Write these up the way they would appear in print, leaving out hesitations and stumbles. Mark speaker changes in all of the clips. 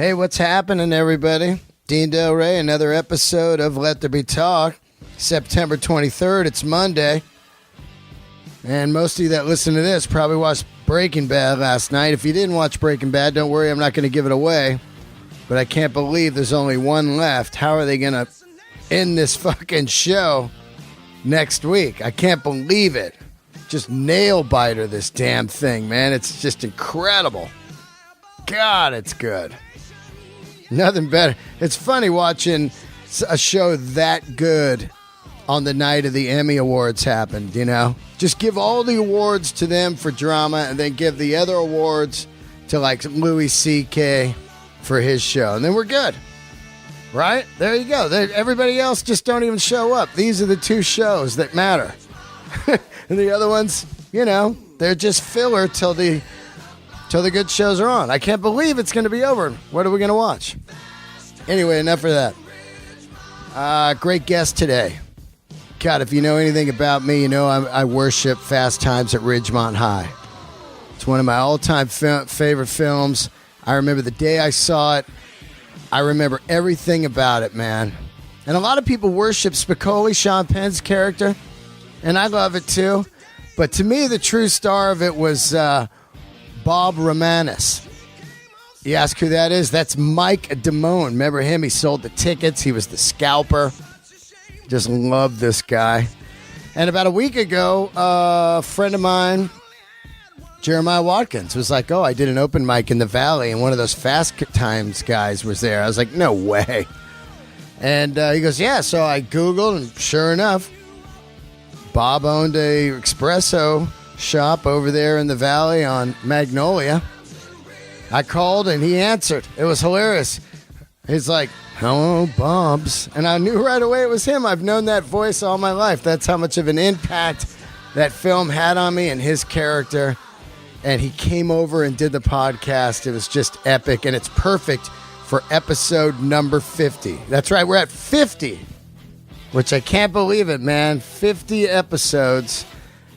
Speaker 1: Hey, what's happening, everybody? Dean Delray, another episode of Let There Be Talk. September 23rd, it's Monday. And most of you that listen to this probably watched Breaking Bad last night. If you didn't watch Breaking Bad, don't worry, I'm not going to give it away. But I can't believe there's only one left. How are they going to end this fucking show next week? I can't believe it. Just nail biter, this damn thing, man. It's just incredible. God, it's good. Nothing better. It's funny watching a show that good on the night of the Emmy Awards happened, you know? Just give all the awards to them for drama and then give the other awards to, like, Louis C.K. for his show. And then we're good. Right? There you go. Everybody else just don't even show up. These are the two shows that matter. And the other ones, you know, they're just filler till the good shows are on. I can't believe it's going to be over. What are we going to watch? Anyway, enough of that. Great guest today. God, if you know anything about me, you know I worship Fast Times at Ridgemont High. It's one of my all-time favorite films. I remember the day I saw it. I remember everything about it, man. And a lot of people worship Spicoli, Sean Penn's character, and I love it too. But to me, the true star of it was Bob Romanus. You ask who that is? That's Mike Damone. Remember him? He sold the tickets. He was the scalper. Just love this guy. And about a week ago, a friend of mine, Jeremiah Watkins, was like, oh, I did an open mic in the Valley, and one of those Fast Times guys was there. I was like, no way. And he goes, yeah. So I Googled, and sure enough, Bob owned a espresso shop over there in the Valley on Magnolia. I called, and he answered. It was hilarious. He's like, hello, Bob's. And I knew right away it was him. I've known that voice all my life. That's how much of an impact that film had on me and his character. And he came over and did the podcast. It was just epic, and it's perfect for episode number 50. That's right, we're at 50, which I can't believe it, man. 50 episodes.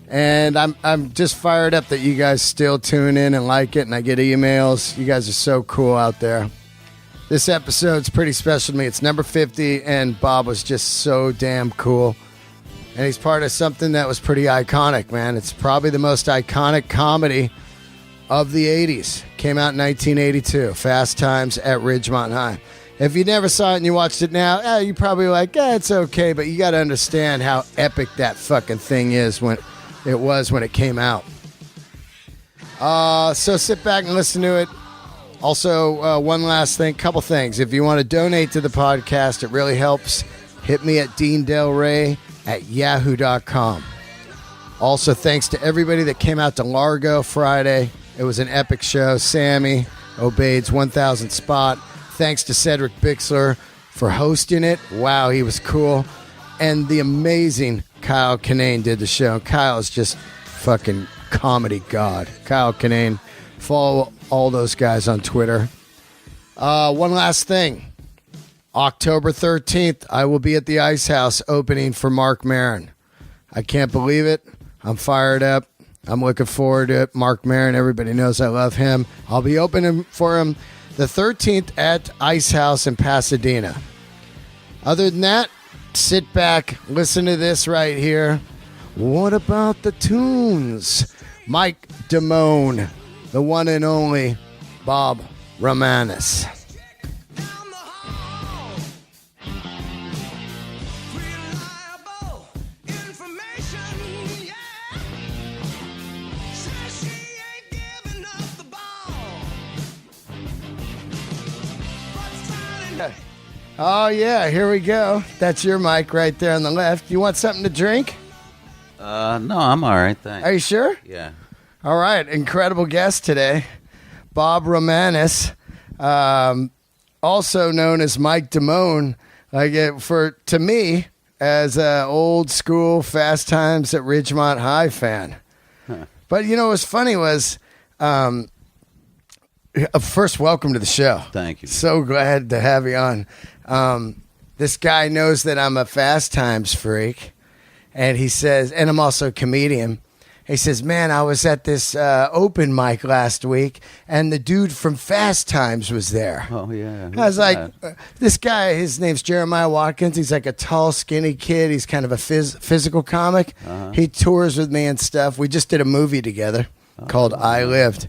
Speaker 1: And I'm just fired up that you guys still tune in and like it, and I get emails. You guys are so cool out there. This episode's pretty special to me. It's number 50, and Bob was just so damn cool. And he's part of something that was pretty iconic, man. It's probably the most iconic comedy of the 80s. Came out in 1982, Fast Times at Ridgemont High. If you never saw it and you watched it now, you're probably like, it's okay, but you got to understand how epic that fucking thing is when it came out. So sit back and listen to it. Also, one last thing, couple things. If you want to donate to the podcast, it really helps. Hit me at deandelray@yahoo.com. Also, thanks to everybody that came out to Largo Friday. It was an epic show. Sammy, Obaid's 1000 spot. Thanks to Cedric Bixler for hosting it. Wow, he was cool. And the amazing Kyle Kinane did the show. Kyle is just fucking comedy god. Kyle Kinane. Follow all those guys on Twitter. One last thing. October 13th, I will be at the Ice House opening for Mark Maron. I can't believe it. I'm fired up. I'm looking forward to it. Mark Maron, everybody knows I love him. I'll be opening for him the 13th at Ice House in Pasadena. Other than that, sit back, listen to this right here. What about the tunes? Mike Damone, the one and only Bob Romanus. Oh, yeah, here we go. That's your mic right there on the left. You want something to drink?
Speaker 2: No, I'm all right, thanks.
Speaker 1: Are you sure?
Speaker 2: Yeah.
Speaker 1: All right, incredible guest today, Bob Romanus, also known as Mike Damone. To me, as an old school Fast Times at Ridgemont High fan. Huh. But you know what's funny was, first, welcome to the show.
Speaker 2: Thank you.
Speaker 1: So glad to have you on. This guy knows that I'm a Fast Times freak, and he says, and I'm also a comedian. He says, man, I was at this open mic last week, and the dude from Fast Times was there.
Speaker 2: Oh, yeah.
Speaker 1: I was like, this guy, his name's Jeremiah Watkins. He's like a tall, skinny kid. He's kind of a physical comic. He tours with me and stuff. We just did a movie together called I Lived.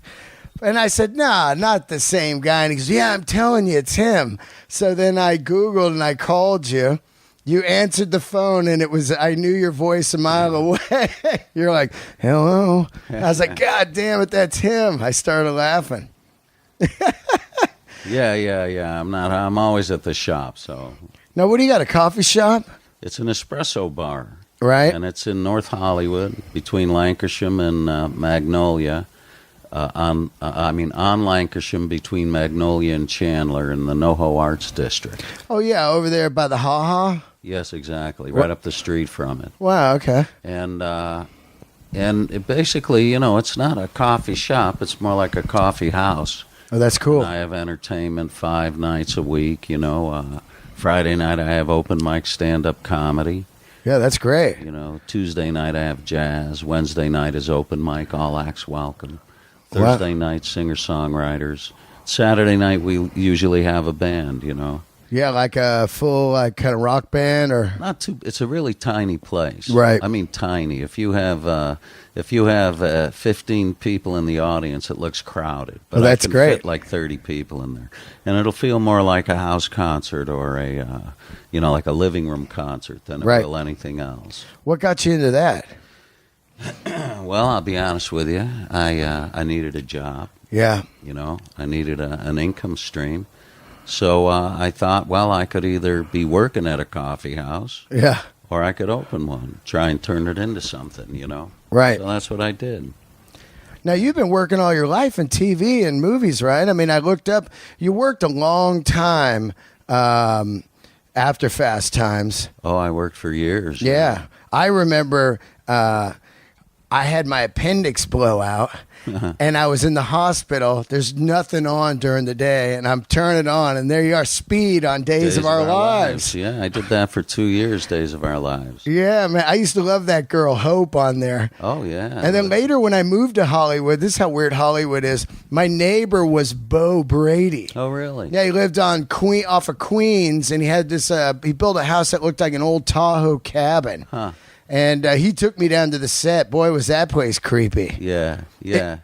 Speaker 1: And I said, nah, not the same guy. And he goes, yeah, I'm telling you, it's him. So then I Googled and I called you. You answered the phone, and I knew your voice a mile away. You're like, hello. I was like, God damn it, that's him. I started laughing.
Speaker 2: Yeah. I'm always at the shop, so.
Speaker 1: Now, what do you got, a coffee shop?
Speaker 2: It's an espresso bar.
Speaker 1: Right.
Speaker 2: And it's in North Hollywood, between Lancashire and Magnolia. On Lancashire, between Magnolia and Chandler in the NoHo Arts District.
Speaker 1: Oh, yeah, over there by the Ha-Ha?
Speaker 2: Yes, exactly. Right up the street from it.
Speaker 1: Wow, okay.
Speaker 2: And it basically, it's not a coffee shop. It's more like a coffee house.
Speaker 1: Oh, that's cool.
Speaker 2: And I have entertainment 5 nights a week, Friday night I have open mic stand-up comedy.
Speaker 1: Yeah, that's great.
Speaker 2: Tuesday night I have jazz. Wednesday night is open mic, all acts welcome. Thursday night, singer-songwriters. Saturday night we usually have a band,
Speaker 1: Yeah, like a full kind of rock band, or
Speaker 2: not too. It's a really tiny place,
Speaker 1: right?
Speaker 2: I mean, tiny. If you have 15 people in the audience, it looks crowded. But
Speaker 1: that's
Speaker 2: I can
Speaker 1: great.
Speaker 2: Fit like 30 people in there, and it'll feel more like a house concert or a like a living room concert than it will anything else.
Speaker 1: What got you into that?
Speaker 2: Well, I'll be honest with you. I needed a job.
Speaker 1: Yeah.
Speaker 2: I needed an income stream. So I thought, well, I could either be working at a coffee house, or I could open one, try and turn it into something,
Speaker 1: Right.
Speaker 2: So that's what I did.
Speaker 1: Now, you've been working all your life in TV and movies, right? I mean, I looked up, you worked a long time after Fast Times.
Speaker 2: Oh, I worked for years.
Speaker 1: Yeah. I remember I had my appendix blow out. And I was in the hospital. There's nothing on during the day, and I'm turning on, and there you are, Speed on Days of Our Lives.
Speaker 2: Yeah, I did that for 2 years, Days of Our Lives.
Speaker 1: Yeah, man. I used to love that girl, Hope, on there.
Speaker 2: Oh, yeah.
Speaker 1: And then later when I moved to Hollywood, this is how weird Hollywood is, my neighbor was Bo Brady.
Speaker 2: Oh, really?
Speaker 1: Yeah, he lived on off of Queens, and he had this, he built a house that looked like an old Tahoe cabin.
Speaker 2: Huh.
Speaker 1: And he took me down to the set. Boy, was that place creepy.
Speaker 2: Yeah.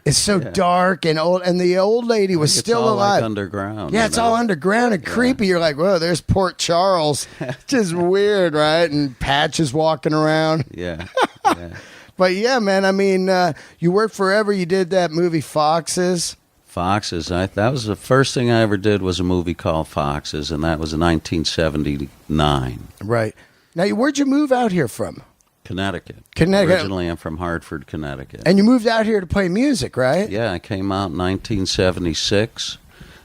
Speaker 1: It's so dark and old. And the old lady was still alive.
Speaker 2: Like underground.
Speaker 1: Yeah, it's all underground and creepy. You're like, whoa, there's Port Charles. Just weird, right? And Patches walking around.
Speaker 2: Yeah.
Speaker 1: But yeah, man, I mean, you worked forever. You did that movie Foxes.
Speaker 2: Foxes. That was the first thing I ever did was a movie called Foxes, and that was in 1979.
Speaker 1: Right. Now, where'd you move out here from?
Speaker 2: Connecticut.
Speaker 1: Originally,
Speaker 2: I'm from Hartford, Connecticut.
Speaker 1: And you moved out here to play music, right?
Speaker 2: Yeah, I came out in 1976.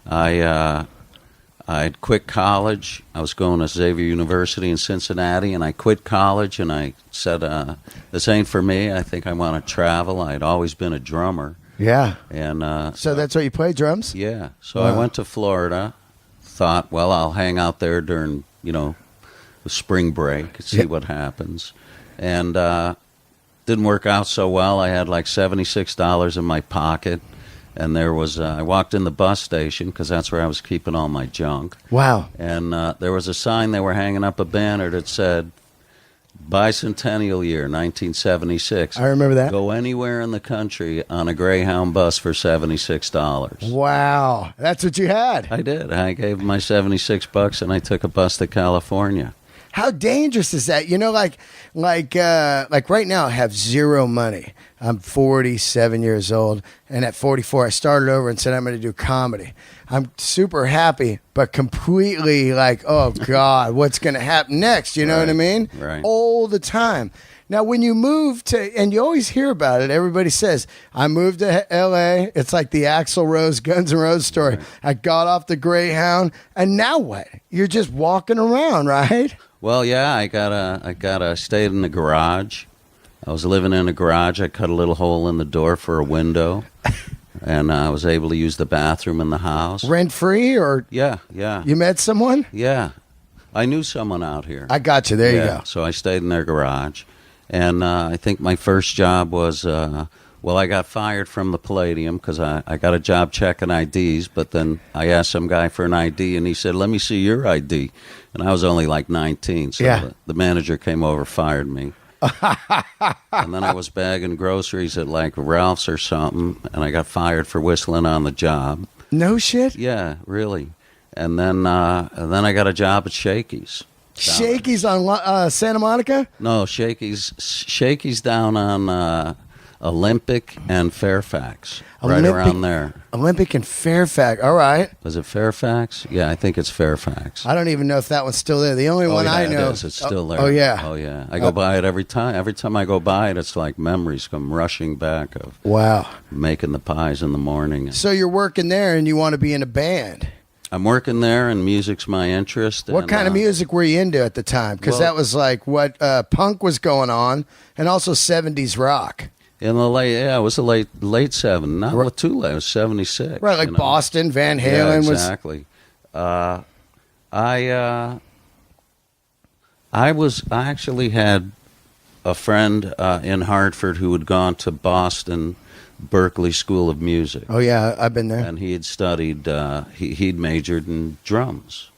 Speaker 2: I quit college. I was going to Xavier University in Cincinnati, and I quit college, and I said, this ain't for me. I think I want to travel. I'd always been a drummer.
Speaker 1: Yeah.
Speaker 2: And
Speaker 1: so that's what you play, drums?
Speaker 2: Yeah. So I went to Florida, thought, well, I'll hang out there during, the spring break, see what happens. And didn't work out so well. I had like $76 in my pocket, and there was I walked in the bus station because that's where I was keeping all my junk.
Speaker 1: Wow.
Speaker 2: And there was a sign, they were hanging up a banner that said, Bicentennial Year, 1976.
Speaker 1: I remember that.
Speaker 2: Go anywhere in the country on a Greyhound bus for $76.
Speaker 1: Wow. That's what you had.
Speaker 2: I did. I gave my $76 and I took a bus to California.
Speaker 1: How dangerous is that? Like right now I have zero money. I'm 47 years old, and at 44 I started over and said I'm going to do comedy. I'm super happy, but completely like, oh God, what's going to happen next? You know what I mean?
Speaker 2: Right.
Speaker 1: All the time. Now, when you move to, and you always hear about it, everybody says, I moved to L.A., it's like the Axl Rose, Guns N' Roses story. Right. I got off the Greyhound, and now what? You're just walking around, right?
Speaker 2: Well, yeah, I stayed in the garage. I was living in a garage. I cut a little hole in the door for a window, and I was able to use the bathroom in the house.
Speaker 1: Rent-free, or?
Speaker 2: Yeah.
Speaker 1: You met someone?
Speaker 2: Yeah. I knew someone out here.
Speaker 1: I got you. There you go.
Speaker 2: So I stayed in their garage, And I think my first job was, I got fired from the Palladium because I got a job checking IDs, but then I asked some guy for an ID, and he said, let me see your ID. And I was only like 19, so the manager came over, fired me. And then I was bagging groceries at like Ralph's or something, and I got fired for whistling on the job.
Speaker 1: No shit?
Speaker 2: Yeah, really. And then I got a job at Shakey's.
Speaker 1: Shakey's on Santa Monica?
Speaker 2: No, Shakey's down on Olympic and Fairfax, right around there.
Speaker 1: Olympic and Fairfax. All right.
Speaker 2: Was it Fairfax? Yeah, I think it's Fairfax.
Speaker 1: I don't even know if that one's still there. The only one I know.
Speaker 2: It is. It's still there.
Speaker 1: Oh, yeah.
Speaker 2: Oh, yeah. I go by it every time. Every time I go by it, it's like memories come rushing back of making the pies in the morning.
Speaker 1: So you're working there and you want to be in a band.
Speaker 2: I'm working there, and music's my interest.
Speaker 1: What kind of music were you into at the time? Because that was like what punk was going on, and also 70s rock.
Speaker 2: In the it was the late 70s. Not too late. It was 76.
Speaker 1: Right, like Boston, Van Halen was.
Speaker 2: Exactly. I actually had a friend in Hartford who had gone to Boston Berkeley School of Music.
Speaker 1: Oh yeah, I've been there.
Speaker 2: And he had studied. He'd majored in drums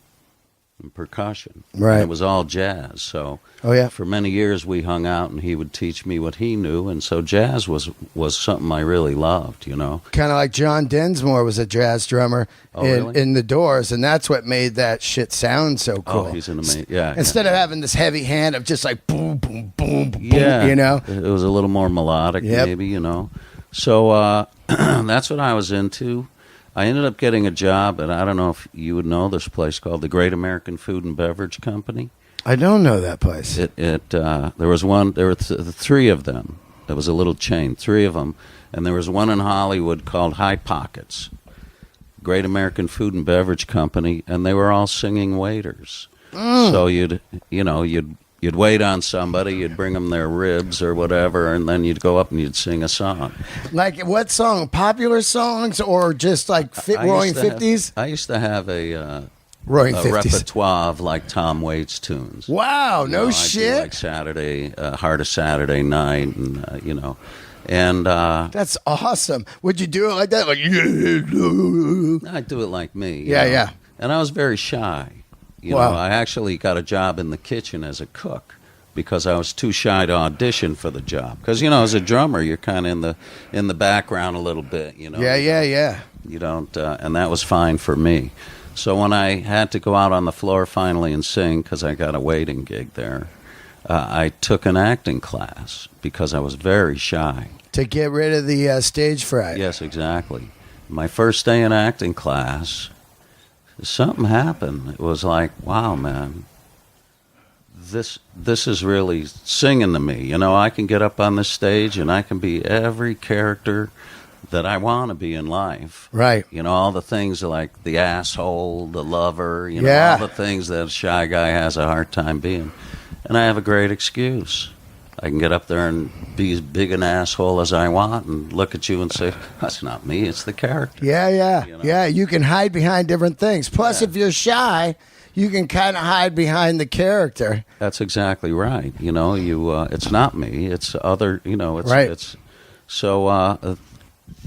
Speaker 2: and percussion.
Speaker 1: Right.
Speaker 2: And it was all jazz. So.
Speaker 1: Oh yeah.
Speaker 2: For many years we hung out, and he would teach me what he knew, and so jazz was something I really loved. You know. Kind
Speaker 1: of like John Densmore was a jazz drummer in the Doors, and that's what made that shit sound so cool.
Speaker 2: Oh, he's an amazing. Yeah.
Speaker 1: Instead of having this heavy hand of just like boom, boom, boom, boom.
Speaker 2: Yeah.
Speaker 1: You know.
Speaker 2: It was a little more melodic, maybe. You know. So that's what I was into. I ended up getting a job, and I don't know if you would know this place called the Great American Food and Beverage Company.
Speaker 1: I don't know that place.
Speaker 2: There was one. There were three of them. There was a little chain, three of them, and there was one in Hollywood called High Pockets, Great American Food and Beverage Company, and they were all singing waiters. So you'd wait on somebody, you'd bring them their ribs or whatever, and then you'd go up and you'd sing a song.
Speaker 1: Like what song? Popular songs or just like Roaring 50s?
Speaker 2: I used to have a
Speaker 1: Roaring 50s
Speaker 2: repertoire of like Tom Waits tunes.
Speaker 1: Wow, no
Speaker 2: shit. Like Saturday, Heart of Saturday Night, and and
Speaker 1: that's awesome. Would you do it like that? Like
Speaker 2: I'd do it like me.
Speaker 1: Yeah.
Speaker 2: And I was very shy. You know, I actually got a job in the kitchen as a cook because I was too shy to audition for the job. Because as a drummer, you're kind of in the background a little bit. You know.
Speaker 1: Yeah.
Speaker 2: You don't, and that was fine for me. So when I had to go out on the floor finally and sing, because I got a waiting gig there, I took an acting class because I was very shy.
Speaker 1: To get rid of the stage fright.
Speaker 2: Yes, exactly. My first day in acting class, something happened. It was like, wow, man, this is really singing to me. I can get up on this stage and I can be every character that I want to be in life.
Speaker 1: Right.
Speaker 2: All the things like the asshole, the lover, all the things that a shy guy has a hard time being. And I have a great excuse. I can get up there and be as big an asshole as I want and look at you and say, that's not me, it's the character.
Speaker 1: Yeah. Yeah, you can hide behind different things. Plus, if you're shy, you can kind of hide behind the character.
Speaker 2: That's exactly right. It's not me, it's other, it's...
Speaker 1: Right.
Speaker 2: It's, so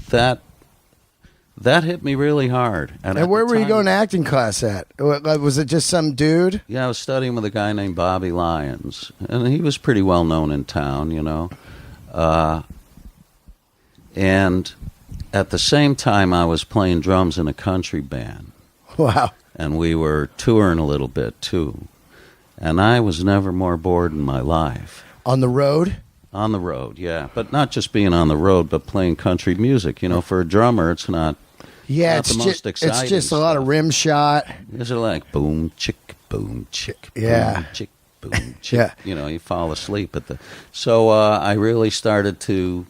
Speaker 2: that hit me really hard.
Speaker 1: And where were you going to acting class at? Was it just some dude?
Speaker 2: Yeah, I was studying with a guy named Bobby Lyons, and he was pretty well known in town, and at the same time, I was playing drums in a country band.
Speaker 1: Wow.
Speaker 2: And we were touring a little bit, too. And I was never more bored in my life.
Speaker 1: On the road?
Speaker 2: On the road, yeah. But not just being on the road, but playing country music. For a drummer, it's not...
Speaker 1: Yeah,
Speaker 2: it's most exciting.
Speaker 1: It's just a lot of rim shot.
Speaker 2: It's like boom, chick, boom, chick,
Speaker 1: boom,
Speaker 2: chick, boom, chick. Yeah. You fall asleep at the... So I really started to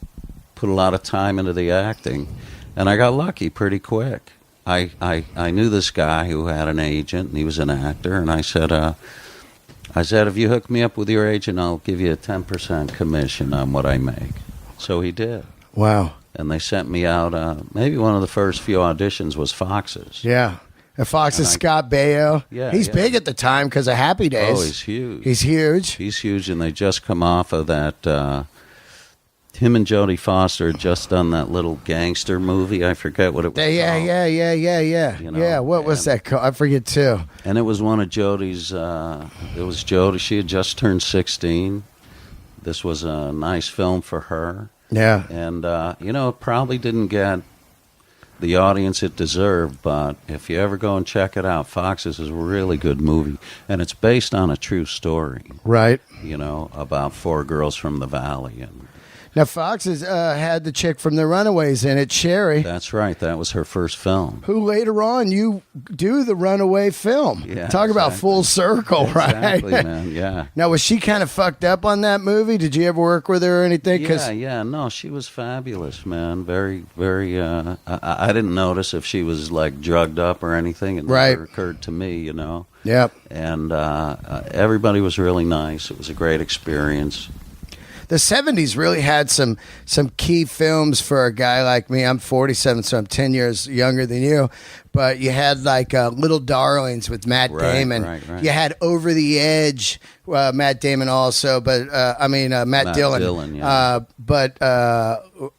Speaker 2: put a lot of time into the acting, and I got lucky pretty quick. I knew this guy who had an agent, and he was an actor, and I said, if you hook me up with your agent, I'll give you a 10% commission on what I make. So he did.
Speaker 1: Wow.
Speaker 2: And they sent me out, maybe one of the first few auditions was Fox's.
Speaker 1: Yeah. Fox is Scott Baio.
Speaker 2: Yeah,
Speaker 1: he's
Speaker 2: yeah.
Speaker 1: big at the time because of Happy Days.
Speaker 2: Oh, he's huge.
Speaker 1: He's huge.
Speaker 2: He's huge, and they just come off of that. Him and Jodie Foster had just done that little gangster movie. I forget what it was called.
Speaker 1: Yeah.
Speaker 2: You know,
Speaker 1: yeah, what was that called? I forget too.
Speaker 2: And it was one of Jodie's. It was Jodie. She had just turned 16. This was a nice film for her.
Speaker 1: Yeah.
Speaker 2: And, it probably didn't get the audience it deserved, but if you ever go and check it out, Foxes is a really good movie. And it's based on a true story.
Speaker 1: Right.
Speaker 2: About 4 girls from the valley. And
Speaker 1: Now, Fox has had the chick from The Runaways in it, Sherry.
Speaker 2: that's right. That was her first film.
Speaker 1: Who later on you do the Runaway film.
Speaker 2: Yeah,
Speaker 1: Talk about full circle, right?
Speaker 2: Exactly, man. Yeah.
Speaker 1: Now, was she kind of fucked up on that movie? Did you ever work with her or anything?
Speaker 2: Yeah. No, she was fabulous, man. Very, very. I didn't notice if she was like drugged up or anything. It
Speaker 1: Right.
Speaker 2: never occurred to me,
Speaker 1: Yep.
Speaker 2: And everybody was really nice. It was a great experience.
Speaker 1: The 70s really had some key films for a guy like me. I'm 47, so I'm 10 years younger than you. But you had like Little Darlings with Matt Damon.
Speaker 2: Right.
Speaker 1: You had Over the Edge, Matt Damon also, but Matt Dillon.
Speaker 2: Yeah.
Speaker 1: But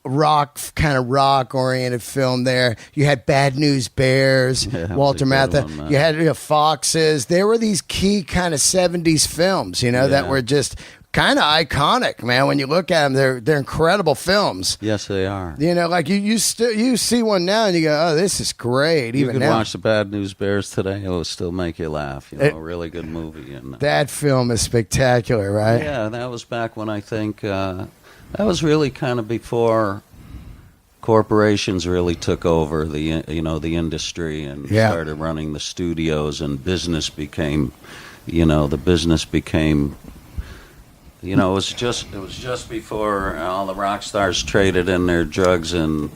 Speaker 1: rock oriented film there. You had Bad News Bears,
Speaker 2: Yeah, that
Speaker 1: Walter
Speaker 2: was a good
Speaker 1: Matthau.
Speaker 2: one, man.
Speaker 1: You had Foxes. There were these key kind of 70s films, that
Speaker 2: Yeah.
Speaker 1: were just kind of iconic, man. When you look at them, they're incredible films.
Speaker 2: Yes, they are.
Speaker 1: Like you see one now and you go, oh, this is great.
Speaker 2: You
Speaker 1: Even
Speaker 2: could
Speaker 1: now,
Speaker 2: watch the Bad News Bears today; it will still make you laugh. A really good movie. And
Speaker 1: that film is spectacular, right?
Speaker 2: yeah, that was back when I think that was really kind of before corporations really took over the industry and
Speaker 1: Yeah.
Speaker 2: started running the studios, and business became. It was just before all the rock stars traded in their drugs and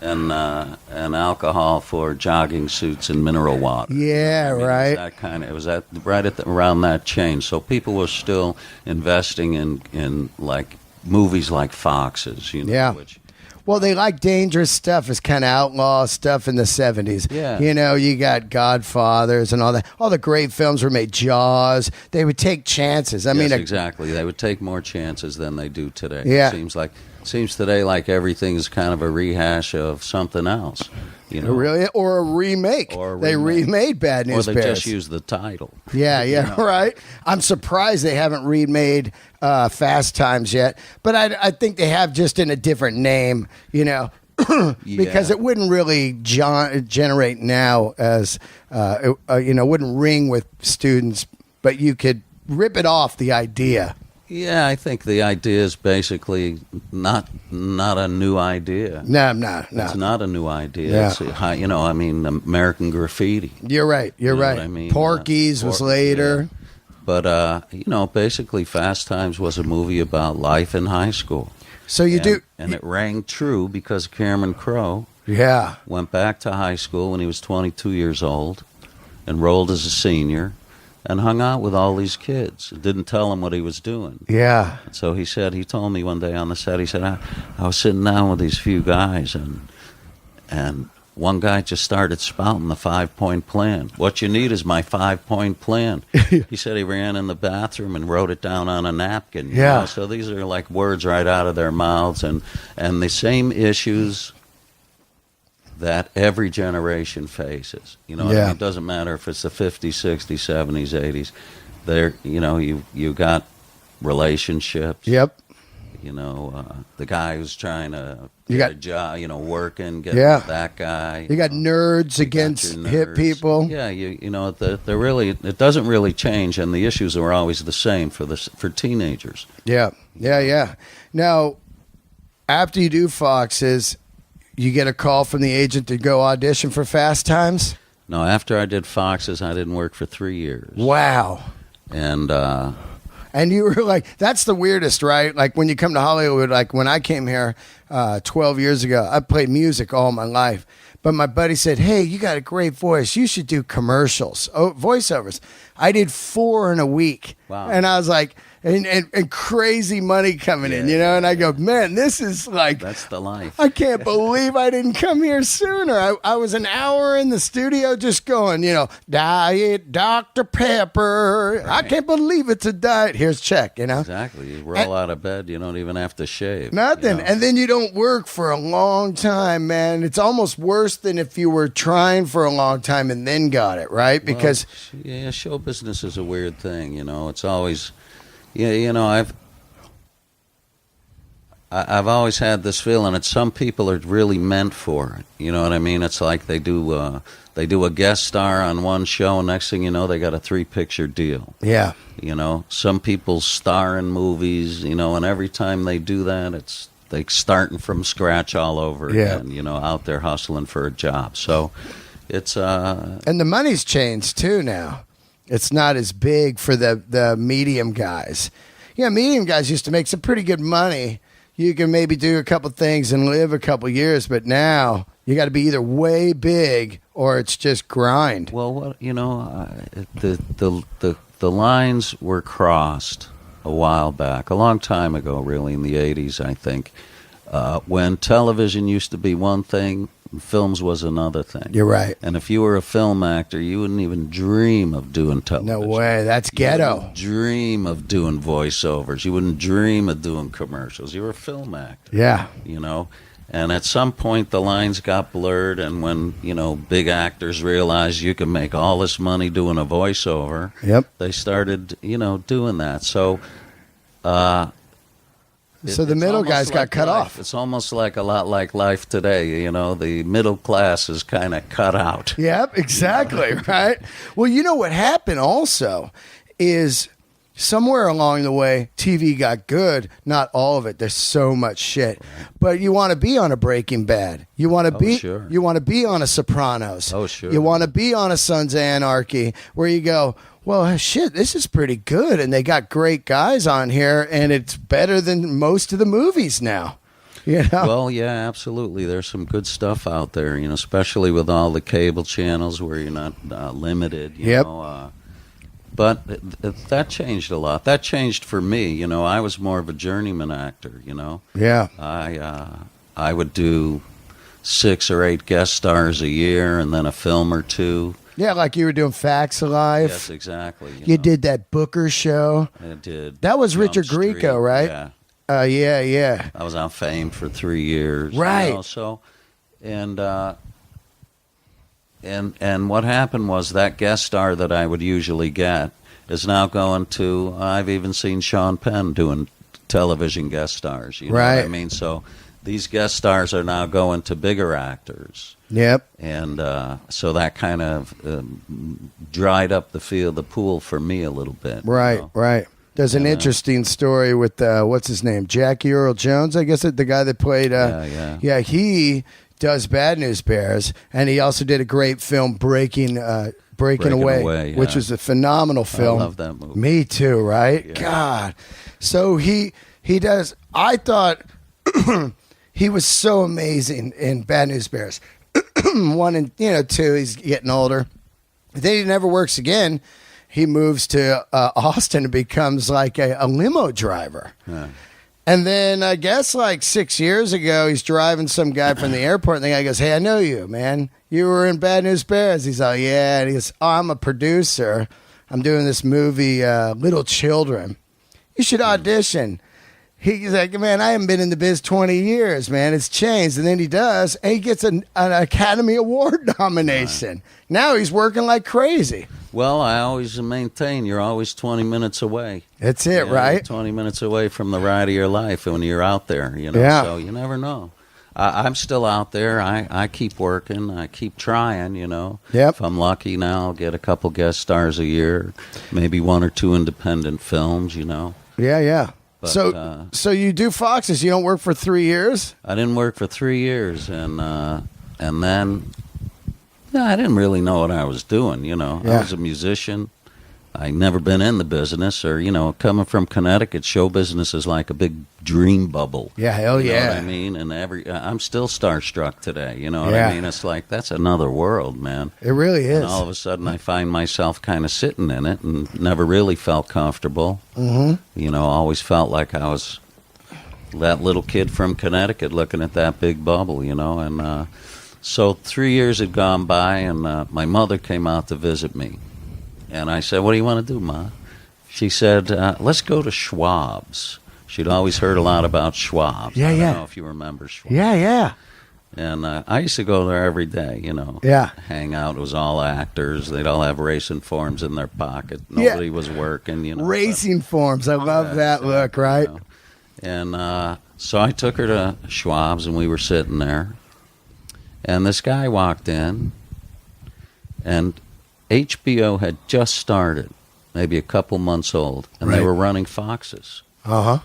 Speaker 2: alcohol for jogging suits and mineral water.
Speaker 1: Yeah, right.
Speaker 2: It was around that change. So people were still investing in like movies like Foxes,
Speaker 1: Yeah.
Speaker 2: which
Speaker 1: Well, they like dangerous stuff. It's kind of outlaw stuff in the 70s.
Speaker 2: Yeah.
Speaker 1: You got Godfathers and all that. All the great films were made. Jaws. They would take chances.
Speaker 2: yes, exactly. They would take more chances than they do today.
Speaker 1: Yeah.
Speaker 2: It seems today like everything's kind of a rehash of something else.
Speaker 1: Really? Or a remake. They remade Bad News
Speaker 2: Or they
Speaker 1: Bears.
Speaker 2: just use the title.
Speaker 1: Yeah, right. I'm surprised they haven't remade Fast Times yet, but I think they have, just in a different name, because it wouldn't really generate now as wouldn't ring with students, but you could rip it off the idea.
Speaker 2: Yeah, I think the idea is basically not a new idea.
Speaker 1: No.
Speaker 2: It's not a new idea.
Speaker 1: Yeah.
Speaker 2: It's American Graffiti.
Speaker 1: You're right. You're
Speaker 2: You know
Speaker 1: right.
Speaker 2: what I mean?
Speaker 1: Porky's was later.
Speaker 2: Yeah. But basically, Fast Times was a movie about life in high school.
Speaker 1: So you do.
Speaker 2: And it rang true because Cameron Crowe
Speaker 1: Yeah.
Speaker 2: went back to high school when he was 22 years old, enrolled as a senior, and hung out with all these kids. Didn't tell them what he was doing.
Speaker 1: Yeah.
Speaker 2: So he told me one day on the set, he said, I was sitting down with these few guys, and one guy just started spouting the 5-point plan. What you need is my 5-point plan. He said he ran in the bathroom and wrote it down on a napkin.
Speaker 1: Yeah.
Speaker 2: So these are like words right out of their mouths, and the same issues that every generation faces. What I mean? It doesn't matter if it's the 50s, 60s, 70s, 80s. There, you got relationships.
Speaker 1: Yep.
Speaker 2: The guy who's trying to
Speaker 1: You
Speaker 2: get
Speaker 1: got-
Speaker 2: a job, working, get
Speaker 1: Yeah.
Speaker 2: that guy.
Speaker 1: You got nerds
Speaker 2: You got
Speaker 1: against
Speaker 2: your
Speaker 1: hip
Speaker 2: nerds.
Speaker 1: people.
Speaker 2: Yeah, they're really, it doesn't really change, and the issues are always the same for teenagers.
Speaker 1: Yeah. Now, after you do Foxes, you get a call from the agent to go audition for Fast Times?
Speaker 2: No, after I did Foxes, I didn't work for 3 years.
Speaker 1: Wow.
Speaker 2: And
Speaker 1: And you were like, that's the weirdest, right? Like when you come to Hollywood, like when I came here 12 years ago, I played music all my life. But my buddy said, hey, you got a great voice. You should do commercials, voiceovers. I did 4 in a week.
Speaker 2: Wow.
Speaker 1: And I was like, and crazy money coming in, you know? And I go, man, this is like...
Speaker 2: That's the life.
Speaker 1: I can't believe I didn't come here sooner. I was an hour in the studio just going, you know, Diet Dr. Pepper. Right. I can't believe it's a diet. Here's check, you know?
Speaker 2: Exactly. You roll out of bed, you don't even have to shave.
Speaker 1: Nothing.
Speaker 2: You know?
Speaker 1: And then you don't work for a long time, man. It's almost worse than if you were trying for a long time and then got it, right? Because...
Speaker 2: Well, yeah, show business is a weird thing, you know. It's always... Yeah, you know, I've always had this feeling that some people are really meant for it. You know what I mean? It's like they do a guest star on one show, and next thing you know, they got a 3-picture deal.
Speaker 1: Yeah.
Speaker 2: You know, some people star in movies, you know, and every time they do that, it's like starting from scratch all over again, you know, out there hustling for a job. So it's...
Speaker 1: And the money's changed, too, now. It's not as big for the medium guys. Yeah, medium guys used to make some pretty good money. You can maybe do a couple things and live a couple years, but now you got to be either way big or it's just grind.
Speaker 2: Well, what you know, the lines were crossed a while back, a long time ago, really, in the 80s, I think, when television used to be one thing. Films was another thing.
Speaker 1: You're right.
Speaker 2: And if you were a film actor, you wouldn't even dream of doing television.
Speaker 1: No way. That's ghetto.
Speaker 2: You wouldn't dream of doing voiceovers. You wouldn't dream of doing commercials. You were a film actor.
Speaker 1: Yeah.
Speaker 2: You know? And at some point, the lines got blurred, and when, you know, big actors realized you can make all this money doing a voiceover, they started, you know, doing that. So...
Speaker 1: So the middle guys got cut off.
Speaker 2: It's almost like a lot like life today. You know, the middle class is kind of cut out.
Speaker 1: Yep, exactly, right? Well, you know what happened also is somewhere along the way, TV got good. Not all of it. There's so much shit. But you want to be on a Breaking Bad. You want to be you want to be on a Sopranos.
Speaker 2: Oh, sure.
Speaker 1: You want to be on a Sons of Anarchy where you go, well, shit, this is pretty good. And they got great guys on here, and it's better than most of the movies now. You know?
Speaker 2: Well, yeah, absolutely. There's some good stuff out there, you know, especially with all the cable channels where you're not limited, you know. But that changed a lot. That changed for me. You know, I was more of a journeyman actor, you know.
Speaker 1: Yeah.
Speaker 2: I would do 6 or 8 guest stars a year and then a film or two.
Speaker 1: Yeah, like you were doing Facts of Life.
Speaker 2: Yes, exactly.
Speaker 1: You did that Booker show.
Speaker 2: I did.
Speaker 1: That was Richard Grieco, right?
Speaker 2: Yeah.
Speaker 1: Yeah.
Speaker 2: I was on Fame for 3 years.
Speaker 1: Right.
Speaker 2: You know, so, and what happened was that guest star that I would usually get is now going to, I've even seen Sean Penn doing television guest stars. You know what I mean? So these guest stars are now going to bigger actors.
Speaker 1: Yep.
Speaker 2: And so that kind of dried up the pool for me a little bit.
Speaker 1: Right,
Speaker 2: you know?
Speaker 1: right. There's an interesting story with, what's his name? Jackie Earl Jones, I guess, the guy that played. Yeah, he does Bad News Bears, and he also did a great film, Breaking Away, which was a phenomenal film.
Speaker 2: I love that movie.
Speaker 1: Me too, right?
Speaker 2: Yeah.
Speaker 1: God. So he does. I thought he was so amazing in Bad News Bears. 1 and 2, he's getting older. Then he never works again. He moves to Austin and becomes like a limo driver.
Speaker 2: Yeah.
Speaker 1: And then I guess like 6 years ago, he's driving some guy from the airport, and the guy goes, "Hey, I know you, man. You were in Bad News Bears." He's like, "Yeah." And he goes, "Oh, I'm a producer. I'm doing this movie, Little Children. You should audition." He's like, "Man, I haven't been in the biz 20 years, man. It's changed." And then he does, and he gets an Academy Award nomination. Right. Now he's working like crazy.
Speaker 2: Well, I always maintain you're always 20 minutes away.
Speaker 1: That's it, right?
Speaker 2: 20 minutes away from the ride of your life when you're out there, you know.
Speaker 1: Yeah.
Speaker 2: So you never know. I'm still out there. I keep working. I keep trying, you know.
Speaker 1: Yep.
Speaker 2: If I'm lucky now, I'll get a couple guest stars a year, maybe 1 or 2 independent films, you know.
Speaker 1: Yeah, yeah.
Speaker 2: But,
Speaker 1: so you do Foxes. You don't work for 3 years?
Speaker 2: I didn't work for 3 years, and then I didn't really know what I was doing. You know, I was a musician. I never been in the business, or coming from Connecticut, show business is like a big dream bubble.
Speaker 1: Yeah, hell
Speaker 2: You know
Speaker 1: yeah.
Speaker 2: what I mean? And I'm still starstruck today. You know what
Speaker 1: Yeah.
Speaker 2: I mean? It's like that's another world, man.
Speaker 1: It really is.
Speaker 2: And all of a sudden, I find myself kind of sitting in it, and never really felt comfortable.
Speaker 1: Mm-hmm.
Speaker 2: Always felt like I was that little kid from Connecticut looking at that big bubble. And so 3 years had gone by, and my mother came out to visit me. And I said, "What do you want to do, Ma?" She said, "Let's go to Schwab's." She'd always heard a lot about Schwab's.
Speaker 1: Yeah,
Speaker 2: I don't
Speaker 1: yeah.
Speaker 2: know if you remember Schwab's.
Speaker 1: Yeah.
Speaker 2: And I used to go there every day,
Speaker 1: Yeah.
Speaker 2: hang out. It was all actors. They'd all have racing forms in their pocket. Nobody was working,
Speaker 1: Racing forms. I love that look, right?
Speaker 2: And so I took her to Schwab's, and we were sitting there. And this guy walked in, and HBO had just started, maybe a couple months old, and they
Speaker 1: Right.
Speaker 2: were running Foxes.
Speaker 1: Uh-huh.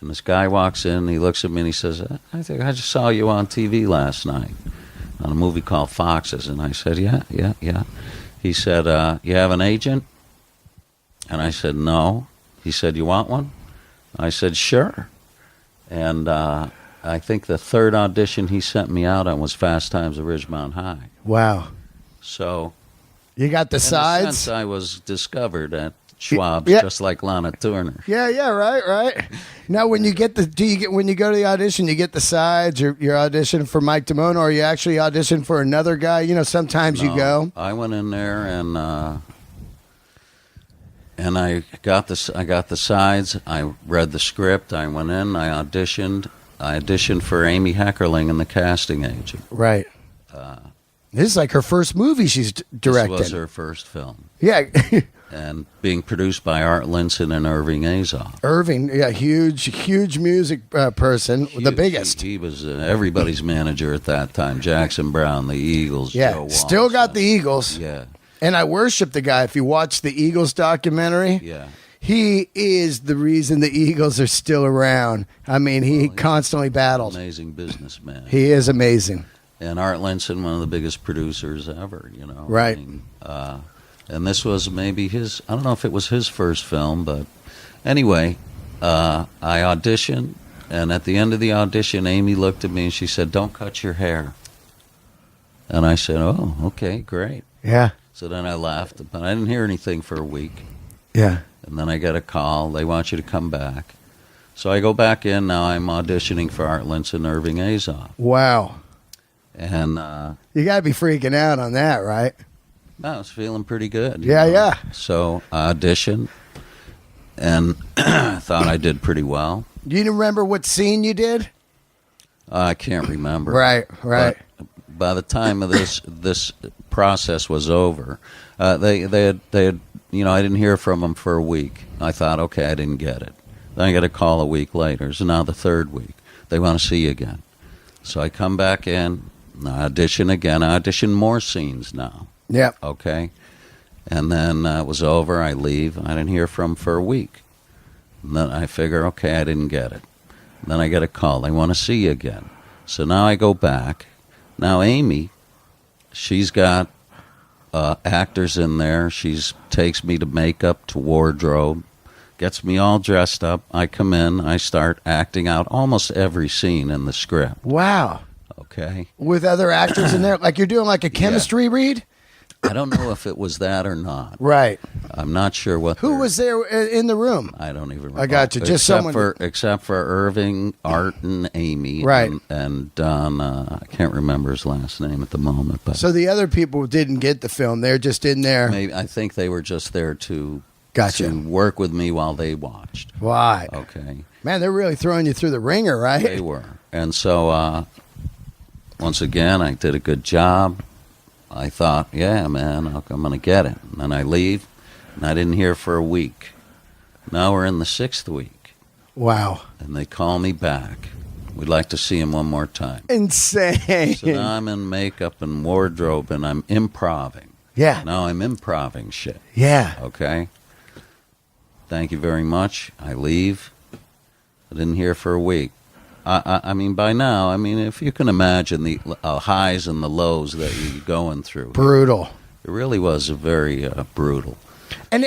Speaker 2: And this guy walks in, he looks at me, and he says, "I think I just saw you on TV last night on a movie called Foxes." And I said, yeah. He said, "You have an agent?" And I said, "No." He said, "You want one?" I said, "Sure." And I think the third audition he sent me out on was Fast Times at Ridgemont High.
Speaker 1: Wow.
Speaker 2: So
Speaker 1: You got the
Speaker 2: in a
Speaker 1: sides?
Speaker 2: sense, I was discovered at Schwab's,
Speaker 1: Yeah.
Speaker 2: just like Lana Turner.
Speaker 1: Yeah, right. Now, when you when you go to the audition, you get the sides, your audition for Mike Damone, or you actually audition for another guy? Sometimes you
Speaker 2: No,
Speaker 1: go.
Speaker 2: I went in there and I got the sides. I read the script. I went in. I auditioned. I auditioned for Amy Heckerling and the casting agent.
Speaker 1: Right. This is like her first movie she's directed.
Speaker 2: This was her first film,
Speaker 1: Yeah.
Speaker 2: and being produced by Art Linson and Irving Azoff.
Speaker 1: Irving, yeah, huge music person, the
Speaker 2: Huge.
Speaker 1: biggest.
Speaker 2: He was everybody's manager at that time. Jackson Brown, the Eagles.
Speaker 1: Yeah,
Speaker 2: Joe
Speaker 1: still
Speaker 2: Walsh.
Speaker 1: got the Eagles.
Speaker 2: Yeah,
Speaker 1: And I worship the guy. If you watch the Eagles documentary,
Speaker 2: yeah.
Speaker 1: he is the reason the Eagles are still around. I mean, he constantly battled.
Speaker 2: Amazing businessman.
Speaker 1: He is amazing.
Speaker 2: And Art Linson, one of the biggest producers ever,
Speaker 1: Right.
Speaker 2: And this was maybe his, I don't know if it was his first film, but anyway, I auditioned, and at the end of the audition, Amy looked at me and she said, "Don't cut your hair." And I said, "Oh, okay, great."
Speaker 1: Yeah.
Speaker 2: So then I left, but I didn't hear anything for a week.
Speaker 1: Yeah.
Speaker 2: And then I get a call, they want you to come back. So I go back in, now I'm auditioning for Art Linson, Irving Azoff.
Speaker 1: Wow.
Speaker 2: And
Speaker 1: You got to be freaking out on that, right?
Speaker 2: I was feeling pretty good.
Speaker 1: Yeah.
Speaker 2: So I auditioned, and thought I did pretty well.
Speaker 1: Do you remember what scene you did?
Speaker 2: I can't remember.
Speaker 1: Right.
Speaker 2: But by the time of this process was over, they had I didn't hear from them for a week. I thought, okay, I didn't get it. Then I got a call a week later. So now the third week, they want to see you again. So I come back in, I audition again. I audition more scenes now.
Speaker 1: Yeah.
Speaker 2: Okay. And then it was over. I leave. I didn't hear from them for a week. And then I figure, okay, I didn't get it. And then I get a call. They want to see you again. So now I go back. Now Amy, she's got actors in there. She takes me to makeup, to wardrobe, gets me all dressed up. I come in. I start acting out almost every scene in the script.
Speaker 1: Wow.
Speaker 2: Okay.
Speaker 1: With other actors in there? Like you're doing like a chemistry read?
Speaker 2: I don't know if it was that or not.
Speaker 1: Right.
Speaker 2: I'm not sure what.
Speaker 1: Who was there in the room?
Speaker 2: I don't even remember.
Speaker 1: I got you. Just someone.
Speaker 2: Except for Irving, Art, and Amy.
Speaker 1: Right.
Speaker 2: And Don, I can't remember his last name at the moment. But
Speaker 1: So the other people didn't get the film. They're just in there.
Speaker 2: maybe, I think they were just there to,
Speaker 1: Gotcha.
Speaker 2: to work with me while they watched.
Speaker 1: Why?
Speaker 2: Okay.
Speaker 1: Man, they're really throwing you through the ringer, right?
Speaker 2: They were. And so, once again, I did a good job. I thought, yeah, man, I'm going to get it. And then I leave, and I didn't hear for a week. Now we're in the 6th week,
Speaker 1: Wow.
Speaker 2: and they call me back. We'd like to see him one more time.
Speaker 1: Insane.
Speaker 2: So now I'm in makeup and wardrobe, and I'm improving.
Speaker 1: Yeah.
Speaker 2: Now I'm improving shit,
Speaker 1: Yeah.
Speaker 2: okay? Thank you very much. I leave. I didn't hear for a week. I mean, by now, if you can imagine the highs and the lows that you're going through.
Speaker 1: Brutal.
Speaker 2: It really was very brutal.
Speaker 1: And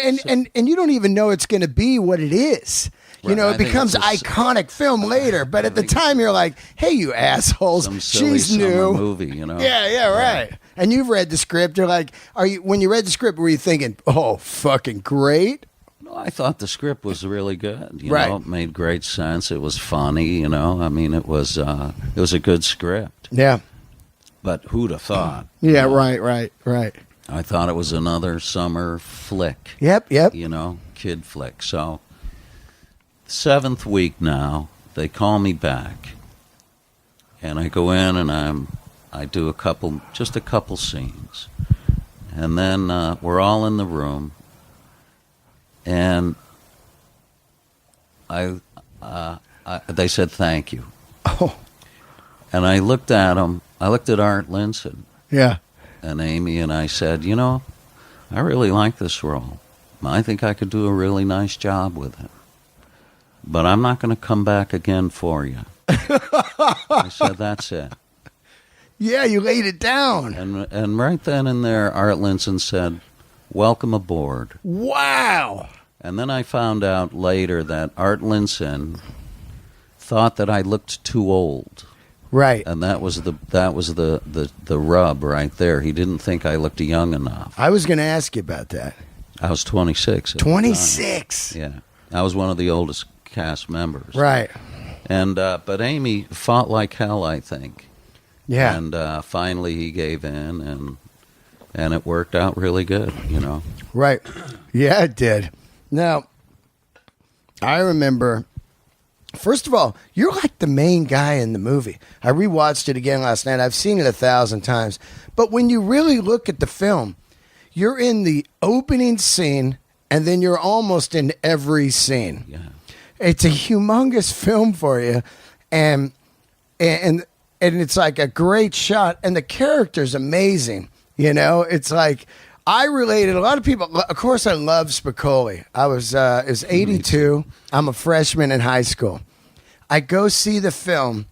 Speaker 1: you don't even know it's going to be what it is. You
Speaker 2: Right,
Speaker 1: know,
Speaker 2: I
Speaker 1: it
Speaker 2: think
Speaker 1: becomes
Speaker 2: it's
Speaker 1: iconic film later. But at the time, you're like, hey, you assholes,
Speaker 2: Some silly
Speaker 1: she's
Speaker 2: summer
Speaker 1: new.
Speaker 2: movie, you know.
Speaker 1: Yeah, right. And you've read the script. You're like, when you read the script, were you thinking, oh, fucking great?
Speaker 2: No, I thought the script was really good. You
Speaker 1: Right.
Speaker 2: know, it made great sense. It was funny. You know, I mean, it was a good script.
Speaker 1: Yeah.
Speaker 2: But who'd have thought?
Speaker 1: Yeah, right.
Speaker 2: I thought it was another summer flick.
Speaker 1: Yep.
Speaker 2: You know, kid flick. So, 7th week now, they call me back, and I go in and I do a couple scenes, and then we're all in the room, and they said thank you.
Speaker 1: Oh.
Speaker 2: And I looked at them. I looked at Art Linson
Speaker 1: Yeah.
Speaker 2: and Amy, and I said, you know, I really like this role. I think I could do a really nice job with it. But I'm not going to come back again for you. I said, that's it.
Speaker 1: Yeah, you laid it down.
Speaker 2: And right then and there, Art Linson said, welcome aboard.
Speaker 1: Wow.
Speaker 2: And then I found out later that Art Linson thought that I looked too old.
Speaker 1: Right.
Speaker 2: And that was the rub right there. He didn't think I looked young enough.
Speaker 1: I was going to ask you about that.
Speaker 2: I was 26.
Speaker 1: 26.
Speaker 2: Yeah. I was one of the oldest cast members.
Speaker 1: Right.
Speaker 2: And but Amy fought like hell, I think.
Speaker 1: Yeah.
Speaker 2: And finally he gave in, and it worked out really good, you know.
Speaker 1: Right. Yeah, it did. Now, I remember, first of all, you're like the main guy in the movie. I rewatched it again last night. I've seen it 1,000 times. But when you really look at the film, you're in the opening scene, and then you're almost in every scene.
Speaker 2: Yeah.
Speaker 1: It's a humongous film for you, and it's like a great shot, and the character's amazing. You know, it's like I related. A lot of people, of course, I love Spicoli. I was it was 82. I'm a freshman in high school. I go see the film.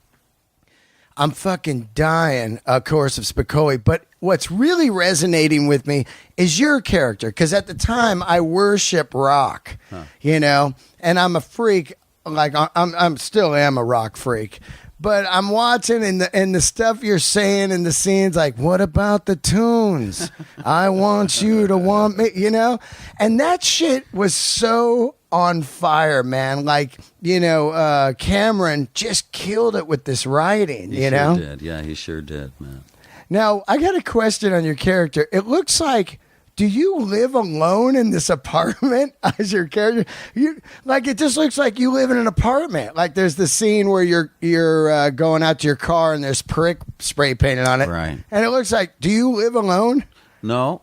Speaker 1: I'm fucking dying, of course, of Spicoli. But what's really resonating with me is your character, because at the time I worship rock, you know, and I'm a freak. Like I'm still am a rock freak. But I'm watching and the stuff you're saying in the scenes, like, what about the tunes? I want you to want me, you know? And that shit was so on fire, man. Like, you know, Cameron just killed it with this writing,
Speaker 2: He
Speaker 1: you
Speaker 2: sure
Speaker 1: know?
Speaker 2: did. Yeah, he sure did, man.
Speaker 1: Now, I got a question on your character. It looks like, do you live alone in this apartment as your character? It just looks like you live in an apartment. Like there's the scene where you're going out to your car and there's prick spray painted on it.
Speaker 2: Right.
Speaker 1: And it looks like, do you live alone?
Speaker 2: No.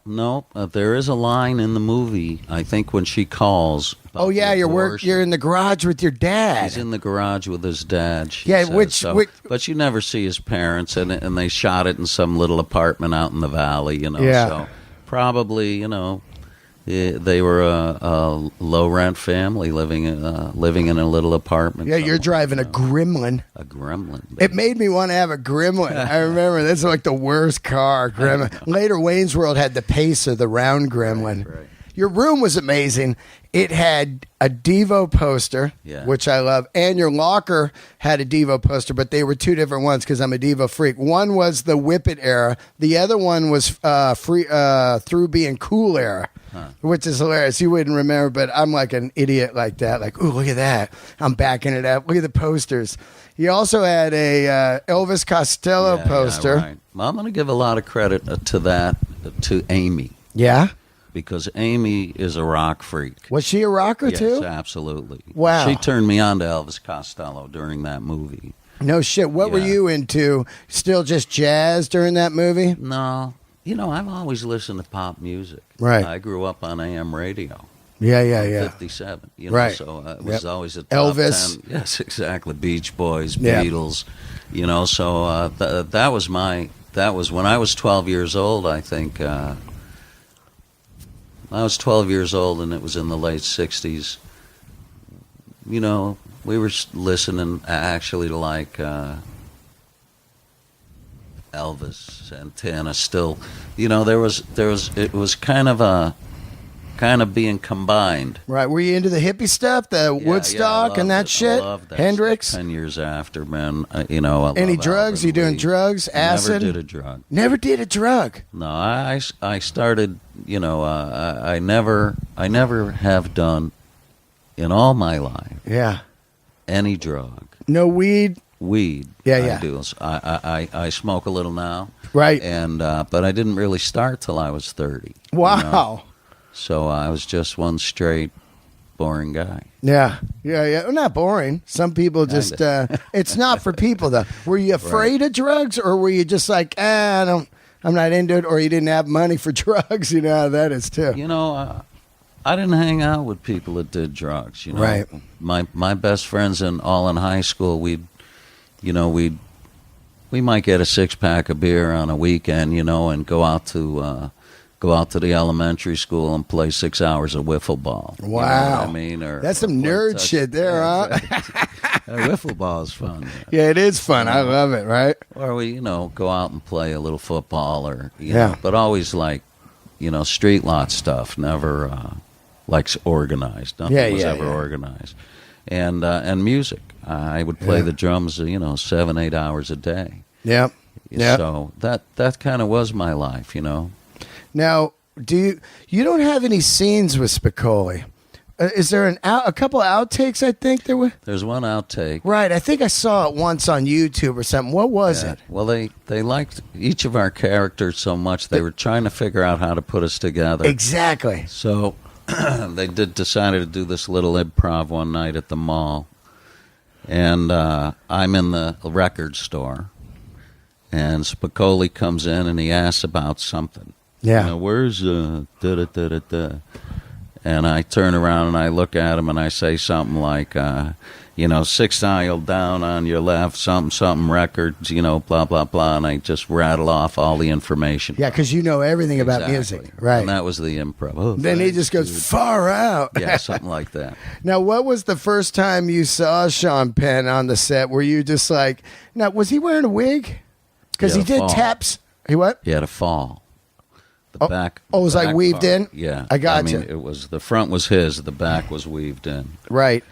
Speaker 2: There is a line in the movie, I think, when she calls.
Speaker 1: Oh yeah, you're in the garage with your dad.
Speaker 2: He's in the garage with his dad.
Speaker 1: Yeah,
Speaker 2: says. But you never see his parents, and they shot it in some little apartment out in the valley, you know.
Speaker 1: Yeah.
Speaker 2: So probably, you know, they were a low rent family living in a little apartment.
Speaker 1: Yeah, you're driving a Gremlin.
Speaker 2: A Gremlin.
Speaker 1: It made me want to have a Gremlin. I remember that's like the worst car, Gremlin. Later, Wayne's World had the Pacer, the round Gremlin.
Speaker 2: Right.
Speaker 1: Your room was amazing. It had a Devo poster, which I love, and your locker had a Devo poster, but they were two different ones because I'm a Devo freak. One was the Whip It era. The other one was Through Being Cool era, which is hilarious. You wouldn't remember, but I'm like an idiot like that. Like, ooh, look at that. I'm backing it up. Look at the posters. You also had a Elvis Costello poster.
Speaker 2: Yeah, right. Well, I'm going to give a lot of credit to Amy.
Speaker 1: Yeah?
Speaker 2: Because Amy is a rock freak.
Speaker 1: Was she a rocker too?
Speaker 2: Yes, absolutely.
Speaker 1: Wow.
Speaker 2: She turned me on to Elvis Costello during that movie.
Speaker 1: No shit. What were you into? Still just jazz during that movie?
Speaker 2: No. You know, I've always listened to pop music.
Speaker 1: Right.
Speaker 2: I grew up on AM radio.
Speaker 1: Yeah.
Speaker 2: 57. You know,
Speaker 1: right.
Speaker 2: So it was always a top
Speaker 1: Elvis.
Speaker 2: 10. Yes, exactly. Beach Boys, Beatles. You know, so that was when I was 12 years old, I think. I was 12 years old, and it was in the late 60s. You know, we were listening actually to like Elvis, Santana. Still, you know, it was kind of kind of being combined.
Speaker 1: Right. Were you into the hippie stuff, the Woodstock and that shit?
Speaker 2: I loved that
Speaker 1: Hendrix?
Speaker 2: stuff. 10 years after, man. I
Speaker 1: Any
Speaker 2: love
Speaker 1: drugs?
Speaker 2: Alvin
Speaker 1: You doing
Speaker 2: Lee.
Speaker 1: drugs? Acid?
Speaker 2: Never did a drug.
Speaker 1: Never did a drug.
Speaker 2: No, I started, I never have done in all my life
Speaker 1: Yeah.
Speaker 2: any drug.
Speaker 1: No weed?
Speaker 2: Weed.
Speaker 1: Yeah.
Speaker 2: I do. I smoke a little now.
Speaker 1: Right.
Speaker 2: And but I didn't really start till I was 30.
Speaker 1: Wow.
Speaker 2: So I was just one straight boring guy.
Speaker 1: Yeah. Well, not boring. Some people just, it's not for people though. Were you afraid of drugs or were you just like, I'm not into it, or you didn't have money for drugs? You know how that is too.
Speaker 2: I didn't hang out with people that did drugs.
Speaker 1: Right.
Speaker 2: My best friends all in high school, we might get a 6-pack of beer on a weekend, and go out to the elementary school and play 6 hours of wiffle ball.
Speaker 1: Wow.
Speaker 2: You know what I mean?
Speaker 1: That's some nerd shit there, huh?
Speaker 2: Wiffle ball is fun.
Speaker 1: Yeah, it is fun. I love it, right?
Speaker 2: Or we, go out and play a little football or,
Speaker 1: Yeah.
Speaker 2: but always like, street lot stuff, never like organized. Nothing was ever organized. And music. I would play the drums, 7-8 hours a day.
Speaker 1: Yep.
Speaker 2: So that kind of was my life,
Speaker 1: Now, you don't have any scenes with Spicoli? Is there a couple outtakes? I think there were.
Speaker 2: There's one outtake.
Speaker 1: Right, I think I saw it once on YouTube or something. What was it?
Speaker 2: Well, they liked each of our characters so much they were trying to figure out how to put us together.
Speaker 1: Exactly.
Speaker 2: So they decided to do this little improv one night at the mall, and I'm in the record store, and Spicoli comes in and he asks about something.
Speaker 1: Yeah.
Speaker 2: Where's da-da-da-da-da? And I turn around and I look at him and I say something like, 6th aisle down on your left, something records, blah, blah, blah. And I just rattle off all the information.
Speaker 1: Yeah, because you know everything about music. Right.
Speaker 2: And that was the improv. Oh,
Speaker 1: then he just goes, far out.
Speaker 2: Yeah, something like that.
Speaker 1: Now, what was the first time you saw Sean Penn on the set? Were you just like, now, was he wearing a wig? Because he did taps. He what?
Speaker 2: He had a fall. The back.
Speaker 1: Oh, it was like weaved in?
Speaker 2: Yeah.
Speaker 1: I got you.
Speaker 2: It was, the front was his, the back was weaved in.
Speaker 1: Right.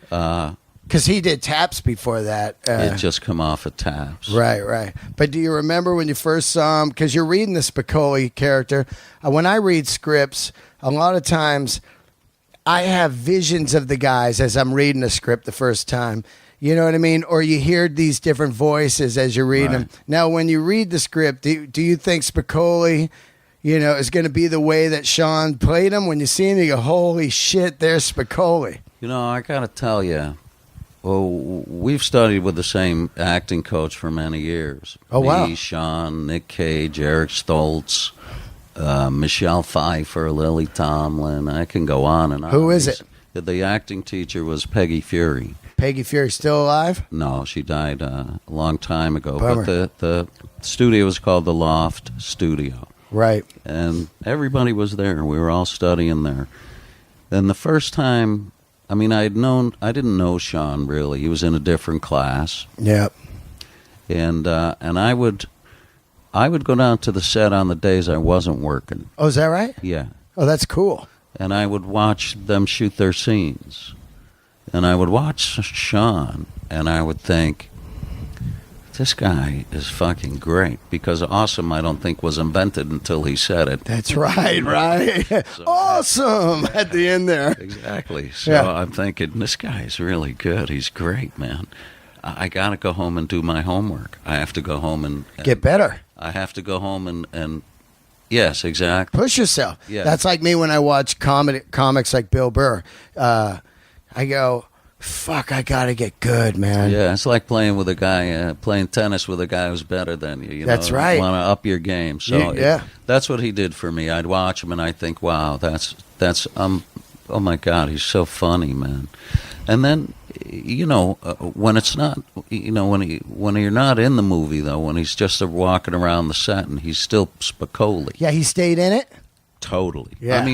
Speaker 1: Because he did taps before that.
Speaker 2: It just come off of taps.
Speaker 1: Right. But do you remember when you first saw him? Because you're reading the Spicoli character. When I read scripts, a lot of times I have visions of the guys as I'm reading a script the first time. You know what I mean? Or you hear these different voices as you're reading them. Now, when you read the script, do you think Spicoli, is going to be the way that Sean played him? When you see him, you go, holy shit, there's Spicoli.
Speaker 2: I got to tell you, we've studied with the same acting coach for many years.
Speaker 1: Oh, wow.
Speaker 2: Me, Sean, Nick Cage, Eric Stoltz, Michelle Pfeiffer, Lily Tomlin. I can go on and on.
Speaker 1: Who is it?
Speaker 2: The acting teacher was Peggy Fury.
Speaker 1: Peggy Fury still alive?
Speaker 2: No, she died a long time ago.
Speaker 1: Bummer.
Speaker 2: But the studio was called the Loft Studio.
Speaker 1: Right.
Speaker 2: And everybody was there. We were all studying there. And the first time, I didn't know Sean really. He was in a different class.
Speaker 1: Yep.
Speaker 2: And I would go down to the set on the days I wasn't working.
Speaker 1: Oh, is that right?
Speaker 2: Yeah.
Speaker 1: Oh, that's cool.
Speaker 2: And I would watch them shoot their scenes. And I would watch Sean, and I would think, this guy is fucking great. Because awesome, I don't think, was invented until he said it.
Speaker 1: That's right. So, awesome at the end there.
Speaker 2: Exactly. So I'm thinking, this guy is really good. He's great, man. I got to go home and do my homework. I have to go home and
Speaker 1: get better.
Speaker 2: I have to go home and yes, exactly.
Speaker 1: Push yourself.
Speaker 2: Yeah.
Speaker 1: That's like me when I watch comics like Bill Burr. I go, fuck, I got to get good, man.
Speaker 2: Yeah, it's like playing with a guy, playing tennis with a guy who's better than you.
Speaker 1: That's right.
Speaker 2: You want to up your game. So
Speaker 1: yeah.
Speaker 2: That's what he did for me. I'd watch him and I think, wow, that's oh my God, he's so funny, man. And then, when it's not, when you're not in the movie though, when he's just walking around the set and he's still Spicoli.
Speaker 1: Yeah, he stayed in it?
Speaker 2: Totally.
Speaker 1: Yeah.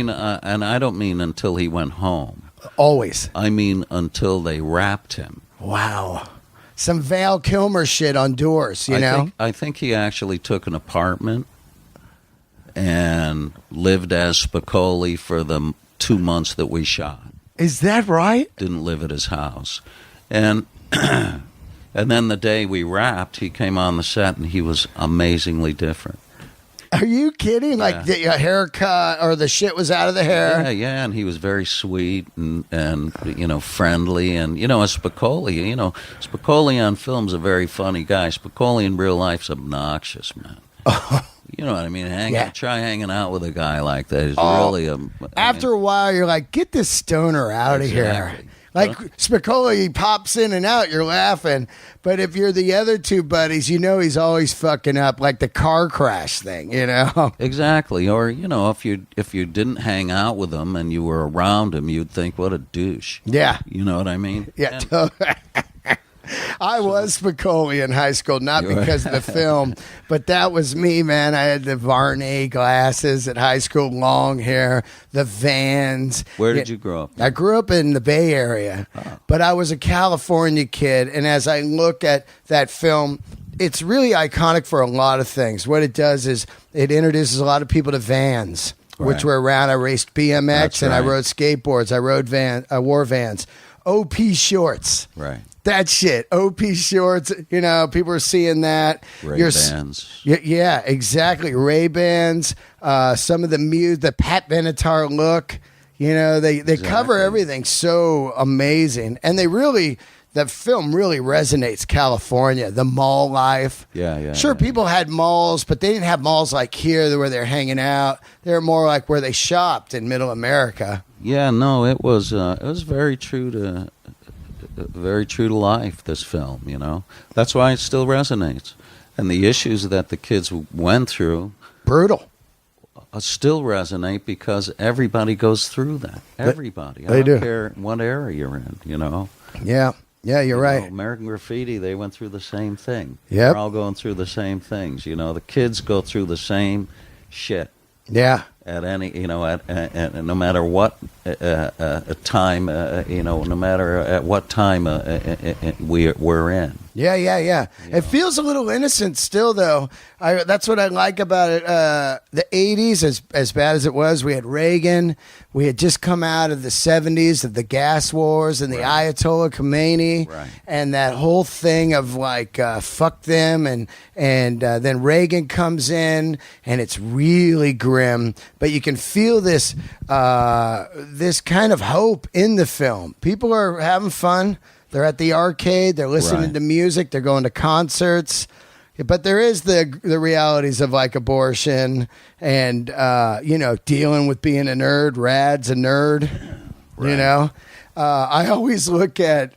Speaker 2: And I don't mean until he went home.
Speaker 1: Always.
Speaker 2: I mean until they wrapped him.
Speaker 1: Wow. Some Val Kilmer shit on Doors, you know?
Speaker 2: I think he actually took an apartment and lived as Spicoli for the 2 months that we shot.
Speaker 1: Is that right?
Speaker 2: Didn't live at his house. And and then the day we wrapped, he came on the set, and he was amazingly different.
Speaker 1: Are you kidding? Like the haircut or the shit was out of the hair?
Speaker 2: Yeah, and he was very sweet and friendly, and a Spicoli. Spicoli on film's a very funny guy. Spicoli in real life's obnoxious, man. You know what I mean? Try hanging out with a guy like that. He's really
Speaker 1: After a while, you're like, get this stoner out of here. Like Spicoli pops in and out, you're laughing. But if you're the other two buddies, he's always fucking up, like the car crash thing,
Speaker 2: Exactly. Or if you didn't hang out with him and you were around him, you'd think, what a douche.
Speaker 1: Yeah.
Speaker 2: You know what I mean?
Speaker 1: Yeah. I was Spicoli in high school, not because of the film, but that was me, man. I had the Varney glasses at high school, long hair, the Vans.
Speaker 2: Where did you grow up?
Speaker 1: I grew up in the Bay Area, but I was a California kid, and as I look at that film, it's really iconic for a lot of things. What it does is it introduces a lot of people to Vans, which were around. I raced BMX, and I rode skateboards. I wore Vans. OP shorts.
Speaker 2: Right.
Speaker 1: That shit, OP shorts, people are seeing that.
Speaker 2: Ray-Bans.
Speaker 1: Yeah, exactly. Ray-Bans, some of the Pat Benatar look, they cover everything so amazing. And the film really resonates California, the mall life.
Speaker 2: Yeah.
Speaker 1: Sure, people had malls, but they didn't have malls like here where they're hanging out. They're more like where they shopped in middle America.
Speaker 2: Yeah, no, it was very true to life, this film, That's why it still resonates. And the issues that the kids went through...
Speaker 1: Brutal.
Speaker 2: Still resonate because everybody goes through that. Everybody.
Speaker 1: They
Speaker 2: I don't
Speaker 1: do.
Speaker 2: care what area you're in,
Speaker 1: Yeah, you're right.
Speaker 2: American Graffiti, they went through the same thing.
Speaker 1: Yep.
Speaker 2: We're all going through the same things, The kids go through the same shit.
Speaker 1: Yeah.
Speaker 2: At any, at no matter what time, no matter at what time we're in.
Speaker 1: Yeah. It feels a little innocent still, though. That's what I like about it. The 80s, as bad as it was, we had Reagan. We had just come out of the 70s of the gas wars and the Ayatollah Khomeini.
Speaker 2: Right.
Speaker 1: And that whole thing of like, fuck them. And then Reagan comes in and it's really grim. But you can feel this kind of hope in the film. People are having fun. They're at the arcade. They're listening to music. They're going to concerts. But there is the realities of like abortion and, dealing with being a nerd. Rad's a nerd, I always look at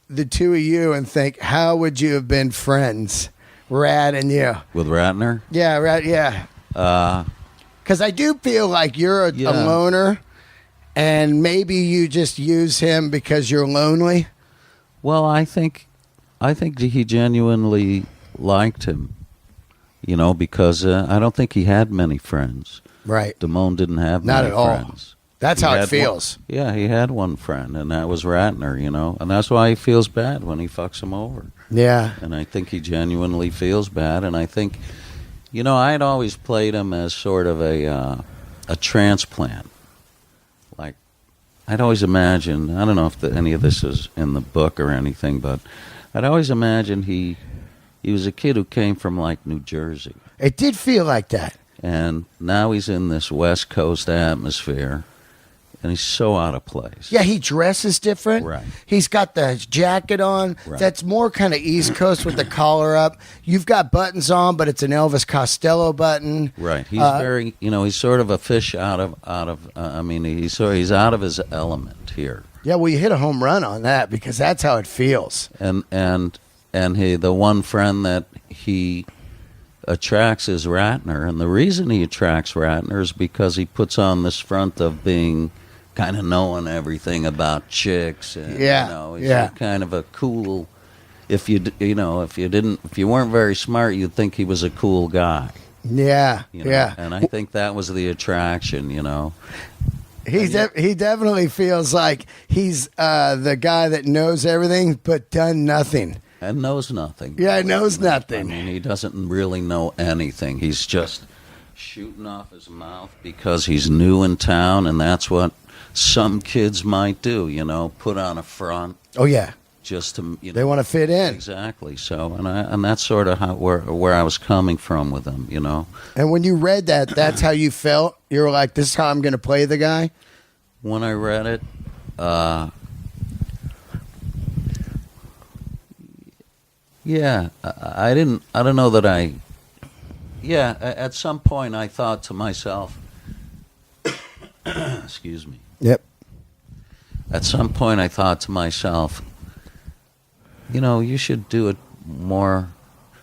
Speaker 1: the two of you and think, how would you have been friends, Rad and you?
Speaker 2: With Ratner?
Speaker 1: Yeah, Rad, yeah. Because I do feel like you're a loner and maybe you just use him because you're lonely.
Speaker 2: Well, I think he genuinely liked him, because I don't think he had many friends.
Speaker 1: Right.
Speaker 2: Damone didn't have
Speaker 1: Not
Speaker 2: many
Speaker 1: at all.
Speaker 2: friends.
Speaker 1: That's how it feels.
Speaker 2: He had one friend, and that was Ratner, and that's why he feels bad when he fucks him over.
Speaker 1: Yeah.
Speaker 2: And I think he genuinely feels bad, and I think, I'd always played him as sort of a transplant. Like, I'd always imagine, I don't know if any of this is in the book or anything, but I'd always imagine he was a kid who came from, like, New Jersey.
Speaker 1: It did feel like that.
Speaker 2: And now he's in this West Coast atmosphere, and he's so out of place.
Speaker 1: Yeah, he dresses different.
Speaker 2: Right.
Speaker 1: He's got the jacket on.
Speaker 2: Right.
Speaker 1: That's more kind of East Coast with the collar up. You've got buttons on, but it's an Elvis Costello button.
Speaker 2: Right. He's very, he's sort of a fish he's out of his element here.
Speaker 1: Yeah, well, you hit a home run on that because that's how it feels.
Speaker 2: And the one friend that he attracts is Ratner, and the reason he attracts Ratner is because he puts on this front of being kind of knowing everything about chicks, and he's kind of a cool. If you weren't very smart, you'd think he was a cool guy.
Speaker 1: Yeah, yeah.
Speaker 2: And I think that was the attraction,
Speaker 1: He definitely feels like he's the guy that knows everything but done nothing.
Speaker 2: And knows nothing.
Speaker 1: Yeah, knows nothing.
Speaker 2: I mean, he doesn't really know anything. He's just shooting off his mouth because he's new in town, and that's what some kids might do, put on a front
Speaker 1: Oh yeah,
Speaker 2: just to,
Speaker 1: they want to fit in.
Speaker 2: Exactly. So, and that's sort of where I was coming from with them,
Speaker 1: And when you read that, that's how you felt. You were like, "This is how I'm going to play the guy."
Speaker 2: When I read it, yeah, I don't know that yeah, at some point I thought to myself, excuse me.
Speaker 1: Yep.
Speaker 2: At some point I thought to myself, you should do it more,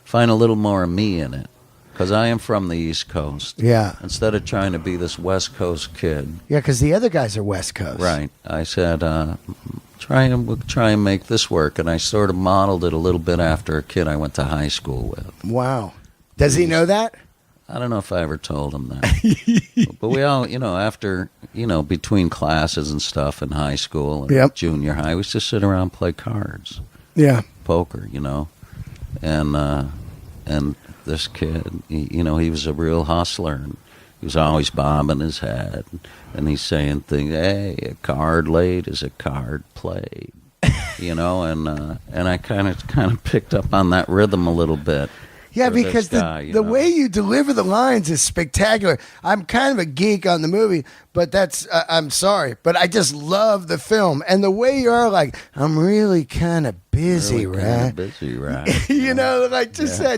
Speaker 2: find a little more of me in it. Because I am from the East Coast.
Speaker 1: Yeah.
Speaker 2: Instead of trying to be this West Coast kid.
Speaker 1: Yeah, because the other guys are West Coast.
Speaker 2: Right. I said, we'll try and make this work. And I sort of modeled it a little bit after a kid I went to high school with.
Speaker 1: Wow. Does he know that?
Speaker 2: I don't know if I ever told him that. But we all, after, between classes and stuff in high school and junior high, we used to sit around and play cards.
Speaker 1: Yeah.
Speaker 2: Poker, And this kid, he was a real hustler. And he was always bobbing his head. And he's saying things, hey, a card laid is a card played. And I kind of picked up on that rhythm a little bit.
Speaker 1: Yeah, because the way you deliver the lines is spectacular. I'm kind of a geek on the movie, but I'm sorry, but I just love the film. And the way you are like, I'm really kind of busy, right? That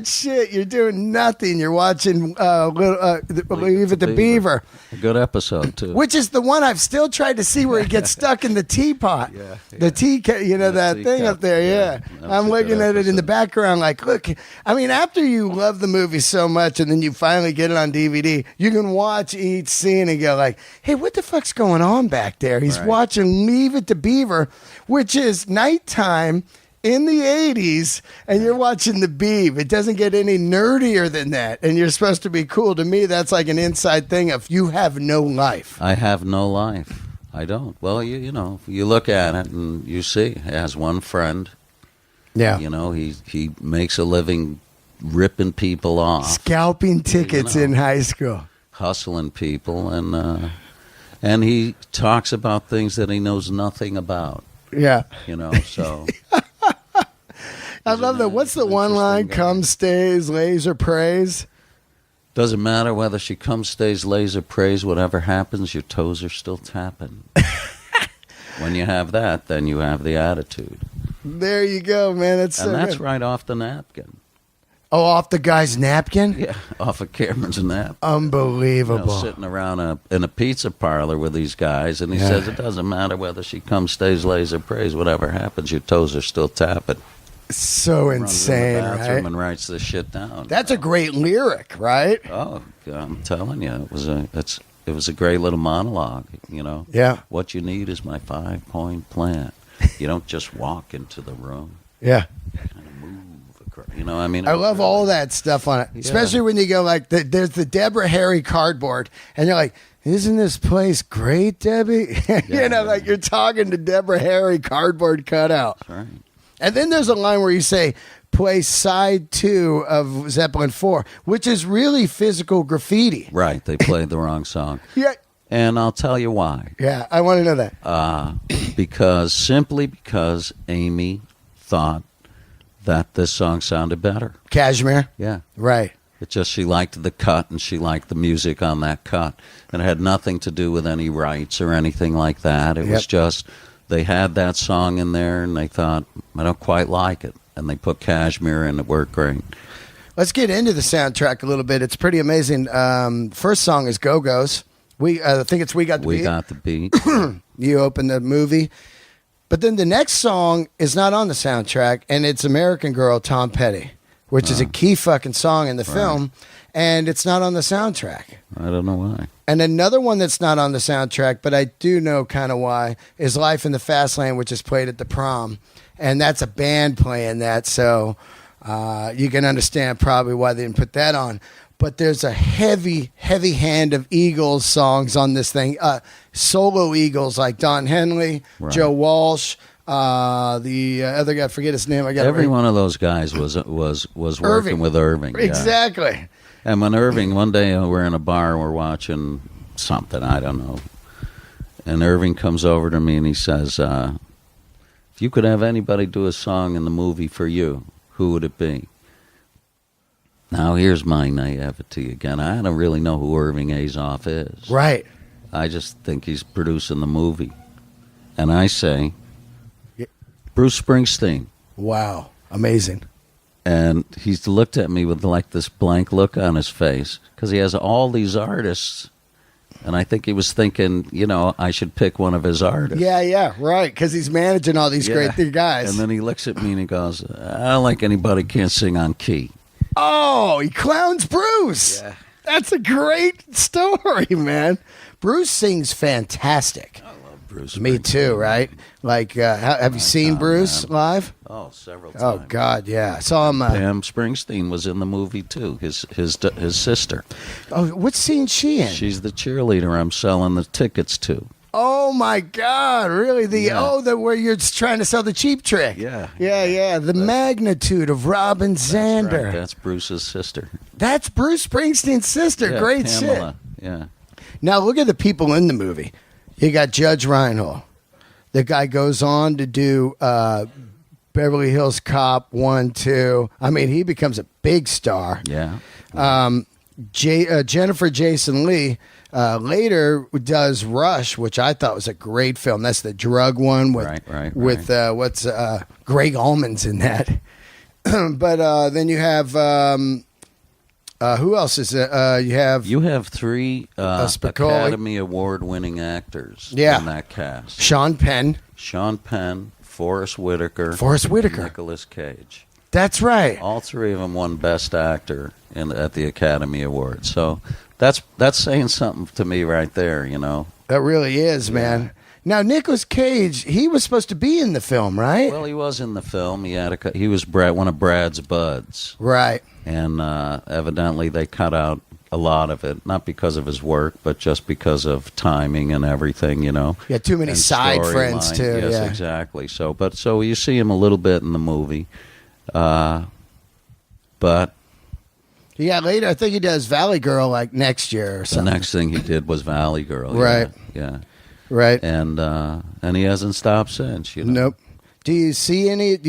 Speaker 1: shit. You're doing nothing. You're watching Leave It to Beaver.
Speaker 2: A good episode, too.
Speaker 1: Which is the one I've still tried to see where he gets stuck in the teapot.
Speaker 2: Yeah.
Speaker 1: The tea, that thing up there, yeah. I'm looking at it in the background like, look, I mean, after you love the movie so much and then you finally get it on DVD, you can watch each scene and go like, hey, what the fuck's going on back there? He's watching Leave It to Beaver, which is nighttime in the 80s, and you're watching the Beav. It doesn't get any nerdier than that, and you're supposed to be cool. To me, that's like an inside thing of you have no life.
Speaker 2: I have no life. I don't. Well, you look at it and you see he has one friend.
Speaker 1: Yeah.
Speaker 2: He makes a living ripping people off.
Speaker 1: Scalping tickets in high school.
Speaker 2: Hustling people, and he talks about things that he knows nothing about.
Speaker 1: Yeah.
Speaker 2: So...
Speaker 1: I love that. What's the one line? Come, stays, lays, or prays?
Speaker 2: Doesn't matter whether she comes, stays, lays, or prays. Whatever happens, your toes are still tapping. When you have that, then you have the attitude.
Speaker 1: There you go, man. That's
Speaker 2: right off the napkin.
Speaker 1: Oh, off the guy's napkin?
Speaker 2: Yeah, off of Cameron's napkin.
Speaker 1: Unbelievable.
Speaker 2: Sitting around in a pizza parlor with these guys, and he says it doesn't matter whether she comes, stays, lays, or prays. Whatever happens, your toes are still tapping.
Speaker 1: So insane,
Speaker 2: in the bathroom
Speaker 1: right?
Speaker 2: And writes this shit down.
Speaker 1: That's a great lyric, right?
Speaker 2: Oh, I'm telling you, it was a great little monologue.
Speaker 1: Yeah.
Speaker 2: What you need is my 5-point plan. You don't just walk into the room.
Speaker 1: Yeah.
Speaker 2: You kind of move across. I mean,
Speaker 1: I love all that stuff on it, especially when you go like, there's the Deborah Harry cardboard, and you're like, isn't this place great, Debbie? Like you're talking to Deborah Harry cardboard cutout.
Speaker 2: That's right.
Speaker 1: And then there's a line where you say, play side 2 of Zeppelin 4, which is really physical graffiti.
Speaker 2: Right. They played the wrong song.
Speaker 1: Yeah.
Speaker 2: And I'll tell you why.
Speaker 1: Yeah, I want to know that.
Speaker 2: Simply because Amy thought that this song sounded better.
Speaker 1: Cashmere?
Speaker 2: Yeah.
Speaker 1: Right.
Speaker 2: It's just she liked the cut and she liked the music on that cut. And it had nothing to do with any rights or anything like that. It was just... They had that song in there, and they thought, I don't quite like it. And they put Cashmere in. It worked great.
Speaker 1: Let's get into the soundtrack a little bit. It's pretty amazing. First song is Go-Go's. I think it's We Got the Beat.
Speaker 2: We Got the Beat.
Speaker 1: You open the movie. But then the next song is not on the soundtrack, and it's American Girl, Tom Petty, which is a key fucking song in the film, and it's not on the soundtrack.
Speaker 2: I don't know why.
Speaker 1: And another one that's not on the soundtrack, but I do know kind of why, is Life in the Fast Lane, which is played at the prom. And that's a band playing that, so you can understand probably why they didn't put that on. But there's a heavy, heavy hand of Eagles songs on this thing. Solo Eagles like Don Henley, Joe Walsh, the other guy, I forget his name.
Speaker 2: Every one of those guys was working with Irving.
Speaker 1: Exactly.
Speaker 2: Yeah. And when Irving, one day we're in a bar, we're watching something, I don't know. And Irving comes over to me and he says, if you could have anybody do a song in the movie for you, who would it be? Now, here's my naivety again. I don't really know who Irving Azoff is.
Speaker 1: Right.
Speaker 2: I just think he's producing the movie. And I say, Bruce Springsteen.
Speaker 1: Wow. Amazing.
Speaker 2: And he's looked at me with like this blank look on his face because he has all these artists. And I think he was thinking, I should pick one of his artists.
Speaker 1: Yeah, right. Because he's managing all these great guys.
Speaker 2: And then he looks at me and he goes, I don't like anybody who can't sing on key.
Speaker 1: Oh, he clowns Bruce. Yeah. That's a great story, man. Bruce sings fantastic.
Speaker 2: Bruce.
Speaker 1: Me too, right? Like, have you seen Bruce live?
Speaker 2: Oh, several times.
Speaker 1: Oh God, yeah. I saw him.
Speaker 2: Pam Springsteen was in the movie too. His sister.
Speaker 1: Oh, what scene she in?
Speaker 2: She's the cheerleader I'm selling the tickets to.
Speaker 1: Oh my God! Really? The where you're trying to sell the Cheap Trick?
Speaker 2: Yeah.
Speaker 1: The magnitude of Robin Zander.
Speaker 2: Right. That's Bruce's sister.
Speaker 1: That's Bruce Springsteen's sister.
Speaker 2: Yeah,
Speaker 1: Great
Speaker 2: Pamela.
Speaker 1: shit.
Speaker 2: Yeah.
Speaker 1: Now look at the people in the movie. You got Judge Reinhold. The guy goes on to do Beverly Hills Cop 1, 2. I mean, he becomes a big star.
Speaker 2: Yeah.
Speaker 1: Jennifer Jason Leigh later does Rush, which I thought was a great film. That's the drug one with Greg Allman's in that. But then you have who else is it? You
Speaker 2: have three Academy Award-winning actors in that cast.
Speaker 1: Sean Penn,
Speaker 2: Forrest Whitaker, Nicolas Cage.
Speaker 1: That's right.
Speaker 2: All three of them won Best Actor at the Academy Awards. So that's saying something to me right there.
Speaker 1: That really is, man. Now, Nicolas Cage, he was supposed to be in the film, right?
Speaker 2: Well, he was in the film. He was one of Brad's buds.
Speaker 1: Right.
Speaker 2: And evidently they cut out a lot of it, not because of his work, but just because of timing and everying,
Speaker 1: Yeah, too many side friends, too.
Speaker 2: Yes, exactly. So you see him a little bit in the movie. But...
Speaker 1: Yeah, later, I think he does Valley Girl, like, next year or something.
Speaker 2: The next thing he did was Valley Girl.
Speaker 1: Right.
Speaker 2: Yeah.
Speaker 1: Right.
Speaker 2: And he hasn't stopped since,
Speaker 1: Nope. Do you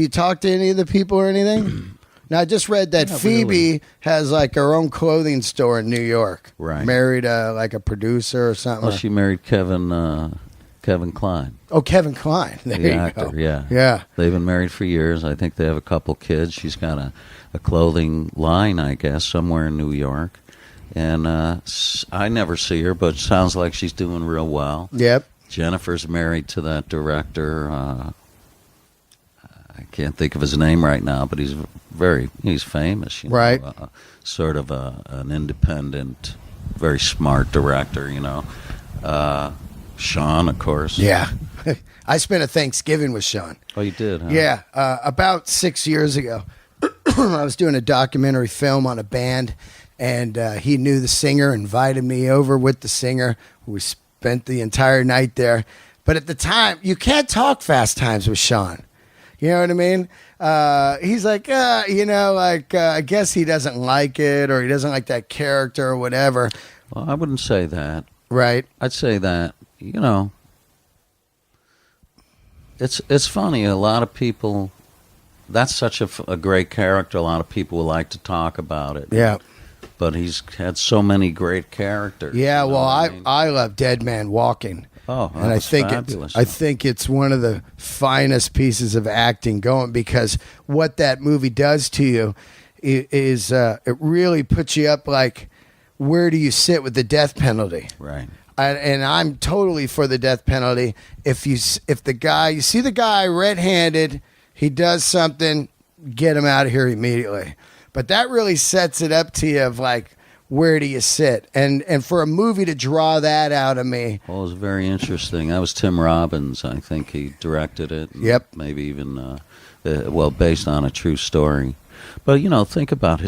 Speaker 1: talk to any of the people or anything? Now, I just read that Phoebe has like her own clothing store in New York.
Speaker 2: Right.
Speaker 1: Married like a producer or something.
Speaker 2: Well, she married Kevin Kline.
Speaker 1: Oh, Kevin Kline. There
Speaker 2: the
Speaker 1: you
Speaker 2: actor,
Speaker 1: go.
Speaker 2: Yeah.
Speaker 1: Yeah.
Speaker 2: They've been married for years. I think they have a couple kids. She's got a clothing line, I guess, somewhere in New York. And I never see her, but it sounds like she's doing real well.
Speaker 1: Yep.
Speaker 2: Jennifer's married to that director. I can't think of his name right now, but he's famous.
Speaker 1: Right.
Speaker 2: Sort of an independent, very smart director. Sean, of course.
Speaker 1: Yeah. I spent a Thanksgiving with Sean.
Speaker 2: Oh, you did, huh?
Speaker 1: Yeah. About 6 years ago, I was doing a documentary film on a band, and he knew the singer, invited me over with the singer. We spent the entire night there. But at the time, you can't talk Fast Times with Sean. You know what I mean? He's like, I guess he doesn't like it, or he doesn't like that character or whatever.
Speaker 2: Well, I wouldn't say that.
Speaker 1: Right.
Speaker 2: I'd say that, it's funny. A lot of people, that's such a great character. A lot of people would like to talk about it.
Speaker 1: Yeah.
Speaker 2: But he's had so many great characters.
Speaker 1: Yeah, well, I love Dead Man Walking.
Speaker 2: Oh,
Speaker 1: and I think
Speaker 2: fabulous.
Speaker 1: I think it's one of the finest pieces of acting going, because what that movie does to you is it really puts you up like, where do you sit with the death penalty?
Speaker 2: Right.
Speaker 1: And I'm totally for the death penalty. If you see the guy red-handed, he does something, get him out of here immediately. But that really sets it up to you of like, where do you sit? And for a movie to draw that out of me.
Speaker 2: Well, it was very interesting. That was Tim Robbins. I think he directed it.
Speaker 1: Yep.
Speaker 2: Maybe even, based on a true story. But think about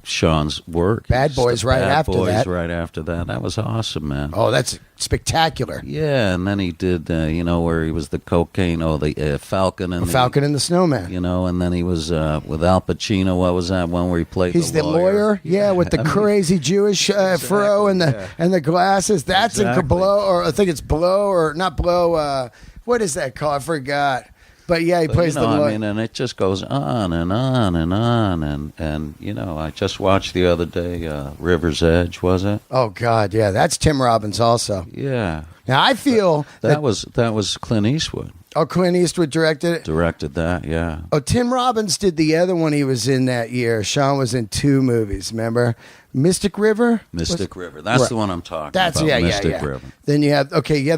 Speaker 2: Sean's work.
Speaker 1: Bad Boys right after that.
Speaker 2: Bad Boys right after that. That was awesome, man.
Speaker 1: Oh, that's spectacular.
Speaker 2: Yeah, and then he did, where he was the cocaine, the Falcon and
Speaker 1: Falcon and the Snowman.
Speaker 2: And then he was with Al Pacino. What was that one where he played?
Speaker 1: He's the lawyer. Yeah, with the crazy Jewish fro and the glasses. That's in Blow, or I think it's Blow or not Blow. What is that called? I forgot. But yeah, he plays the lawyer.
Speaker 2: And it just goes on and on and on, and I just watched the other day, River's Edge, was it?
Speaker 1: Oh God, yeah, that's Tim Robbins also.
Speaker 2: Yeah.
Speaker 1: Now I feel
Speaker 2: that was Clint Eastwood.
Speaker 1: Oh, Clint Eastwood directed it?
Speaker 2: Directed that, yeah.
Speaker 1: Oh, Tim Robbins did the other one he was in that year. Sean was in 2 movies, remember? Mystic River?
Speaker 2: Mystic River. That's right. The one I'm talking about. Mystic River.
Speaker 1: Then you have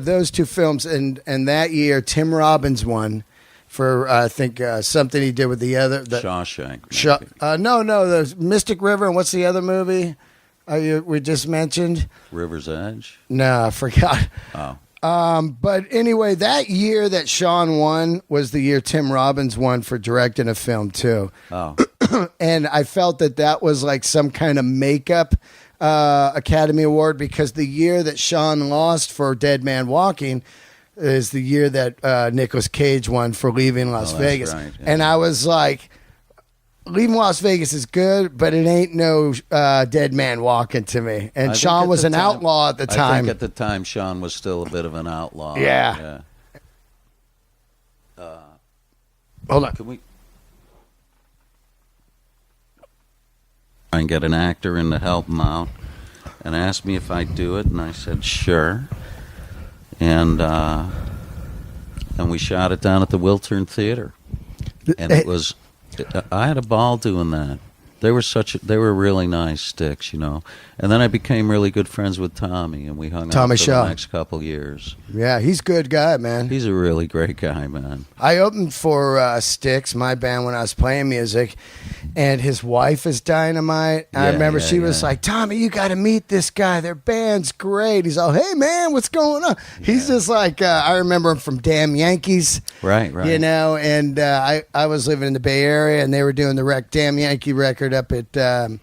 Speaker 1: those 2 films, and that year Tim Robbins won for I think something he did with the other
Speaker 2: Shawshank.
Speaker 1: No, the Mystic River, and what's the other movie we just mentioned?
Speaker 2: River's Edge.
Speaker 1: No, I forgot.
Speaker 2: Oh.
Speaker 1: But anyway, that year that Sean won was the year Tim Robbins won for directing a film too.
Speaker 2: Oh.
Speaker 1: And I felt that was like some kind of makeup Academy Award, because the year that Sean lost for Dead Man Walking is the year that Nicolas Cage won for Leaving Las Vegas.
Speaker 2: Right, yeah.
Speaker 1: And I was like, Leaving Las Vegas is good, but it ain't no Dead Man Walking to me. And Sean was an outlaw at the time.
Speaker 2: I think at the time Sean was still a bit of an outlaw.
Speaker 1: Yeah. Hold on.
Speaker 2: Can we try and get an actor in to help him out, and asked me if I'd do it, and I said sure. And we shot it down at the Wiltern Theater, and I had a ball doing that. They were really nice sticks, And then I became really good friends with Tommy, and we hung out for the next couple years.
Speaker 1: Yeah, he's a good guy, man.
Speaker 2: He's a really great guy, man.
Speaker 1: I opened for Styx, my band, when I was playing music, and his wife is dynamite. I remember she was like, Tommy, you got to meet this guy. Their band's great. He's all, hey, man, what's going on? Yeah. He's just like, I remember him from Damn Yankees.
Speaker 2: Right.
Speaker 1: And I was living in the Bay Area, and they were doing the Damn Yankee record up at the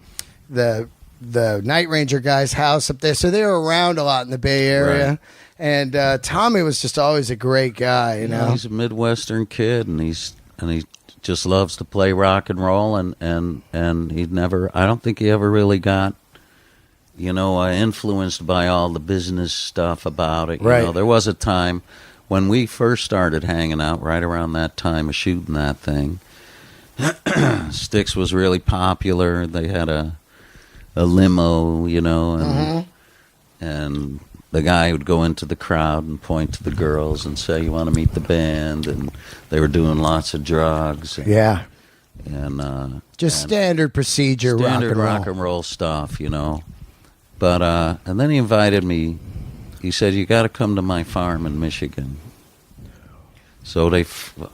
Speaker 1: Night Ranger guy's house up there. So they were around a lot in the Bay Area. Right. And Tommy was just always a great guy, you know.
Speaker 2: He's a Midwestern kid, and he just loves to play rock and roll, and he never, I don't think he ever really got, influenced by all the business stuff about it.
Speaker 1: Right.
Speaker 2: There was a time when we first started hanging out, right around that time of shooting that thing. Styx was really popular. They had a limo, and the guy would go into the crowd and point to the girls and say, "You want to meet the band?" And they were doing lots of drugs. And
Speaker 1: standard procedure,
Speaker 2: standard rock and roll stuff, But and then he invited me. He said, "You got to come to my farm in Michigan." So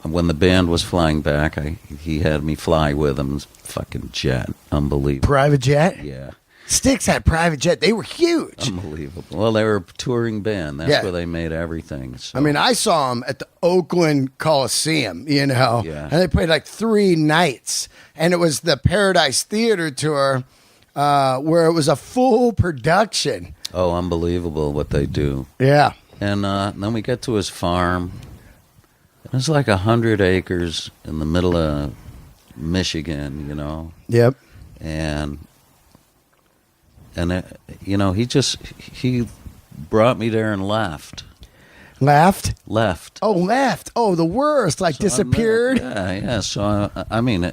Speaker 2: when the band was flying back, he had me fly with him. Fucking jet, unbelievable.
Speaker 1: Private jet?
Speaker 2: Yeah.
Speaker 1: Styx had private jet. They were huge.
Speaker 2: Unbelievable. Well, they were a touring band. That's where they made everything. So.
Speaker 1: I mean, I saw them at the Oakland Coliseum,
Speaker 2: Yeah.
Speaker 1: And they played like 3 nights. And it was the Paradise Theater tour where it was a full production.
Speaker 2: Oh, unbelievable what they do.
Speaker 1: Yeah.
Speaker 2: And then we get to his farm. It's like 100 acres in the middle of Michigan,
Speaker 1: Yep.
Speaker 2: And he brought me there and left.
Speaker 1: Left?
Speaker 2: Left.
Speaker 1: Oh, left. Oh, the worst. Like disappeared.
Speaker 2: Yeah. So I mean,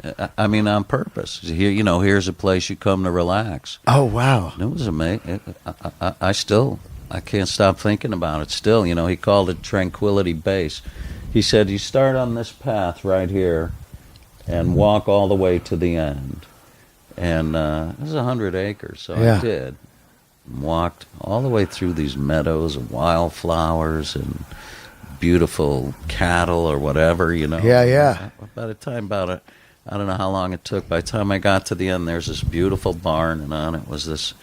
Speaker 2: on purpose. Here, here's a place you come to relax.
Speaker 1: Oh, wow.
Speaker 2: It was amazing. I can't stop thinking about it. Still, he called it Tranquility Base. He said, you start on this path right here and walk all the way to the end. And it was 100 acres, so I did. Walked all the way through these meadows of wildflowers and beautiful cattle or whatever,
Speaker 1: Yeah.
Speaker 2: By the time I don't know how long it took. By the time I got to the end, there's this beautiful barn, and on it was this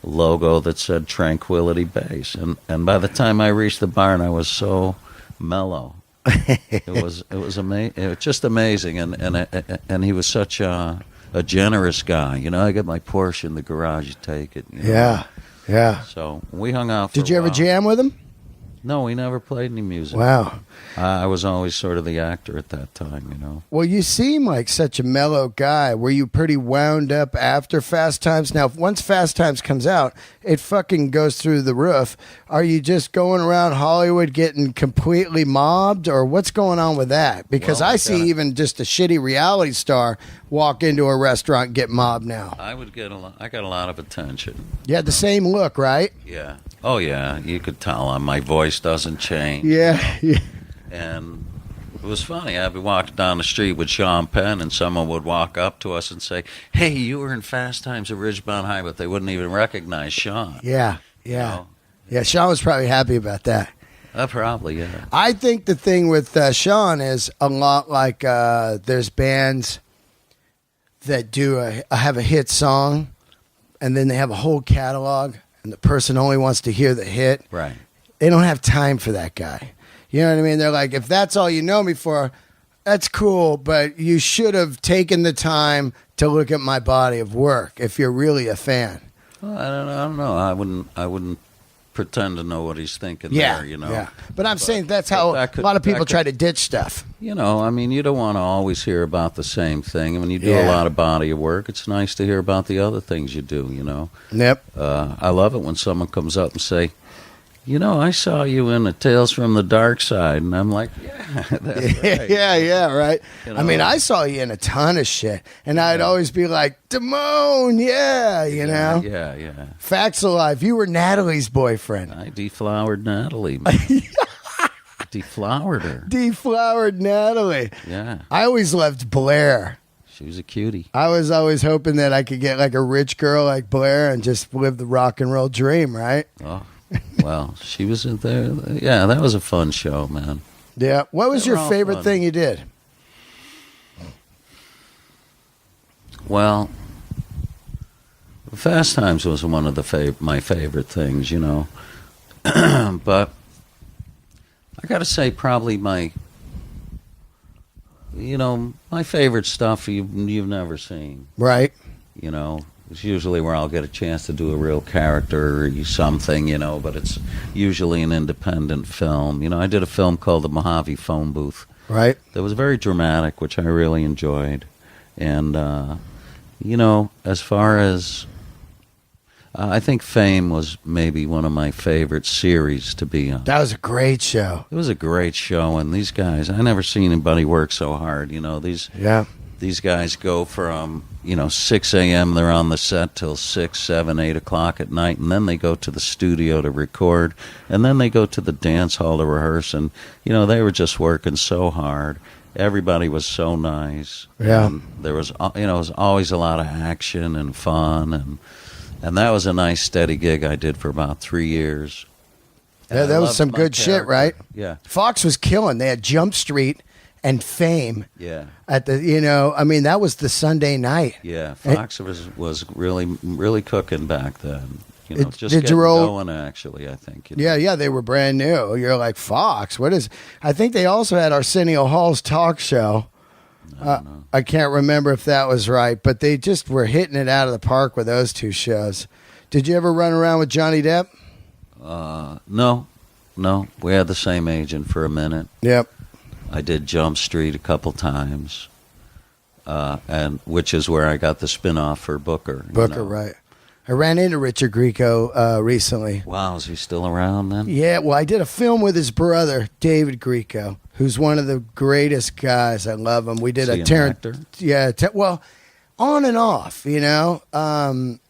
Speaker 2: logo that said Tranquility Base. And by the time I reached the barn, I was so mellow. It was amazing. It was just amazing, and he was such a a generous guy. You know, I got my Porsche in the garage. You take it. You know?
Speaker 1: Yeah, yeah.
Speaker 2: So we hung out for
Speaker 1: Did you
Speaker 2: a
Speaker 1: ever
Speaker 2: while.
Speaker 1: jam with him?
Speaker 2: No, we never played any music.
Speaker 1: Wow.
Speaker 2: I was always sort of the actor at that time, you know.
Speaker 1: Well, you seem like such a mellow guy. Were you pretty wound up after Fast Times? Now, once Fast Times comes out, it fucking goes through the roof. Are you just going around Hollywood getting completely mobbed, or what's going on with that? Because
Speaker 2: Well,
Speaker 1: I see even just a shitty reality star walk into a restaurant and get mobbed now.
Speaker 2: I got a lot of attention.
Speaker 1: You had the same look, right?
Speaker 2: Yeah. Oh, yeah. You could tell my voice doesn't change.
Speaker 1: Yeah. Yeah.
Speaker 2: And it was funny. I'd be walking down the street with Sean Penn, and someone would walk up to us and say, "Hey, you were in Fast Times at Ridgemont High," but they wouldn't even recognize Sean.
Speaker 1: Yeah.
Speaker 2: you know?
Speaker 1: Yeah, Sean was probably happy about that.
Speaker 2: Probably, yeah.
Speaker 1: I think the thing with Sean is a lot like there's bands that have a hit song, and then they have a whole catalog, and the person only wants to hear the hit.
Speaker 2: Right.
Speaker 1: They don't have time for that guy. You know what I mean? They're like, if that's all you know me for, that's cool, but you should have taken the time to look at my body of work if you're really a fan.
Speaker 2: Well, I don't know. I wouldn't pretend to know what he's thinking there, you know.
Speaker 1: Yeah. But I'm saying that's how a lot of people try to ditch stuff.
Speaker 2: You know, I mean, you don't want to always hear about the same thing. And when you do a lot of body of work, it's nice to hear about the other things you do, you know.
Speaker 1: Yep.
Speaker 2: I love it when someone comes up and say, "You know, I saw you in a Tales from the Dark Side," and I'm like, "Yeah, that's right."
Speaker 1: yeah, right.
Speaker 2: You know,
Speaker 1: I mean, I saw you in a ton of shit, and I'd always be like, Damone, you know?
Speaker 2: Yeah.
Speaker 1: Facts of life. You were Natalie's boyfriend.
Speaker 2: I deflowered Natalie. Man. Deflowered her.
Speaker 1: Deflowered Natalie.
Speaker 2: Yeah.
Speaker 1: I always loved Blair.
Speaker 2: She was a cutie.
Speaker 1: I was always hoping that I could get like a rich girl like Blair and just live the rock and roll dream, right?
Speaker 2: Oh, well, she was in there. Yeah, that was a fun show, man.
Speaker 1: Yeah. What was
Speaker 2: They
Speaker 1: your
Speaker 2: were all
Speaker 1: favorite
Speaker 2: fun.
Speaker 1: thing you did?
Speaker 2: Well, Fast Times was one of my favorite things, you know. But I got to say, probably my favorite stuff you've never seen.
Speaker 1: Right.
Speaker 2: You know, it's usually where I'll get a chance to do a real character or something, you know, but it's usually an independent film. You know, I did a film called The Mojave Phone Booth.
Speaker 1: Right.
Speaker 2: That was very dramatic, which I really enjoyed. And, you know, as far as... I think Fame was maybe one of my favorite series to be on.
Speaker 1: That was a great show.
Speaker 2: It was a great show, and these guys, I never seen anybody work so hard. You know, these guys go from, 6 a.m., they're on the set till 6, 7, 8 o'clock at night, and then they go to the studio to record, and then they go to the dance hall to rehearse, and, they were just working so hard. Everybody was so nice.
Speaker 1: Yeah.
Speaker 2: And there was, it was always a lot of action and fun, and that was a nice, steady gig I did for about 3 years. And
Speaker 1: Yeah,
Speaker 2: I
Speaker 1: that was
Speaker 2: loved
Speaker 1: some
Speaker 2: my
Speaker 1: good shit,
Speaker 2: character.
Speaker 1: right?
Speaker 2: Yeah.
Speaker 1: Fox was killing. They had Jump Street and Fame
Speaker 2: Yeah.
Speaker 1: at the, that was the Sunday night.
Speaker 2: Yeah. Fox was really, really cooking back then. Just
Speaker 1: did you
Speaker 2: getting
Speaker 1: roll-
Speaker 2: going, actually, I think.
Speaker 1: Yeah, they were brand new. You're like, Fox, what is... I think they also had Arsenio Hall's talk show. I can't remember if that was right, but they just were hitting it out of the park with those two shows. Did you ever run around with Johnny Depp?
Speaker 2: No. We had the same agent for a minute.
Speaker 1: Yep.
Speaker 2: I did Jump Street a couple times, and which is where I got the spinoff for Booker.
Speaker 1: Right. I ran into Richard Grieco recently.
Speaker 2: Wow, is he still around then?
Speaker 1: Yeah, well, I did a film with his brother, David Grieco, who's one of the greatest guys. I love him. We did
Speaker 2: Is he an actor?
Speaker 1: Yeah, on and off, on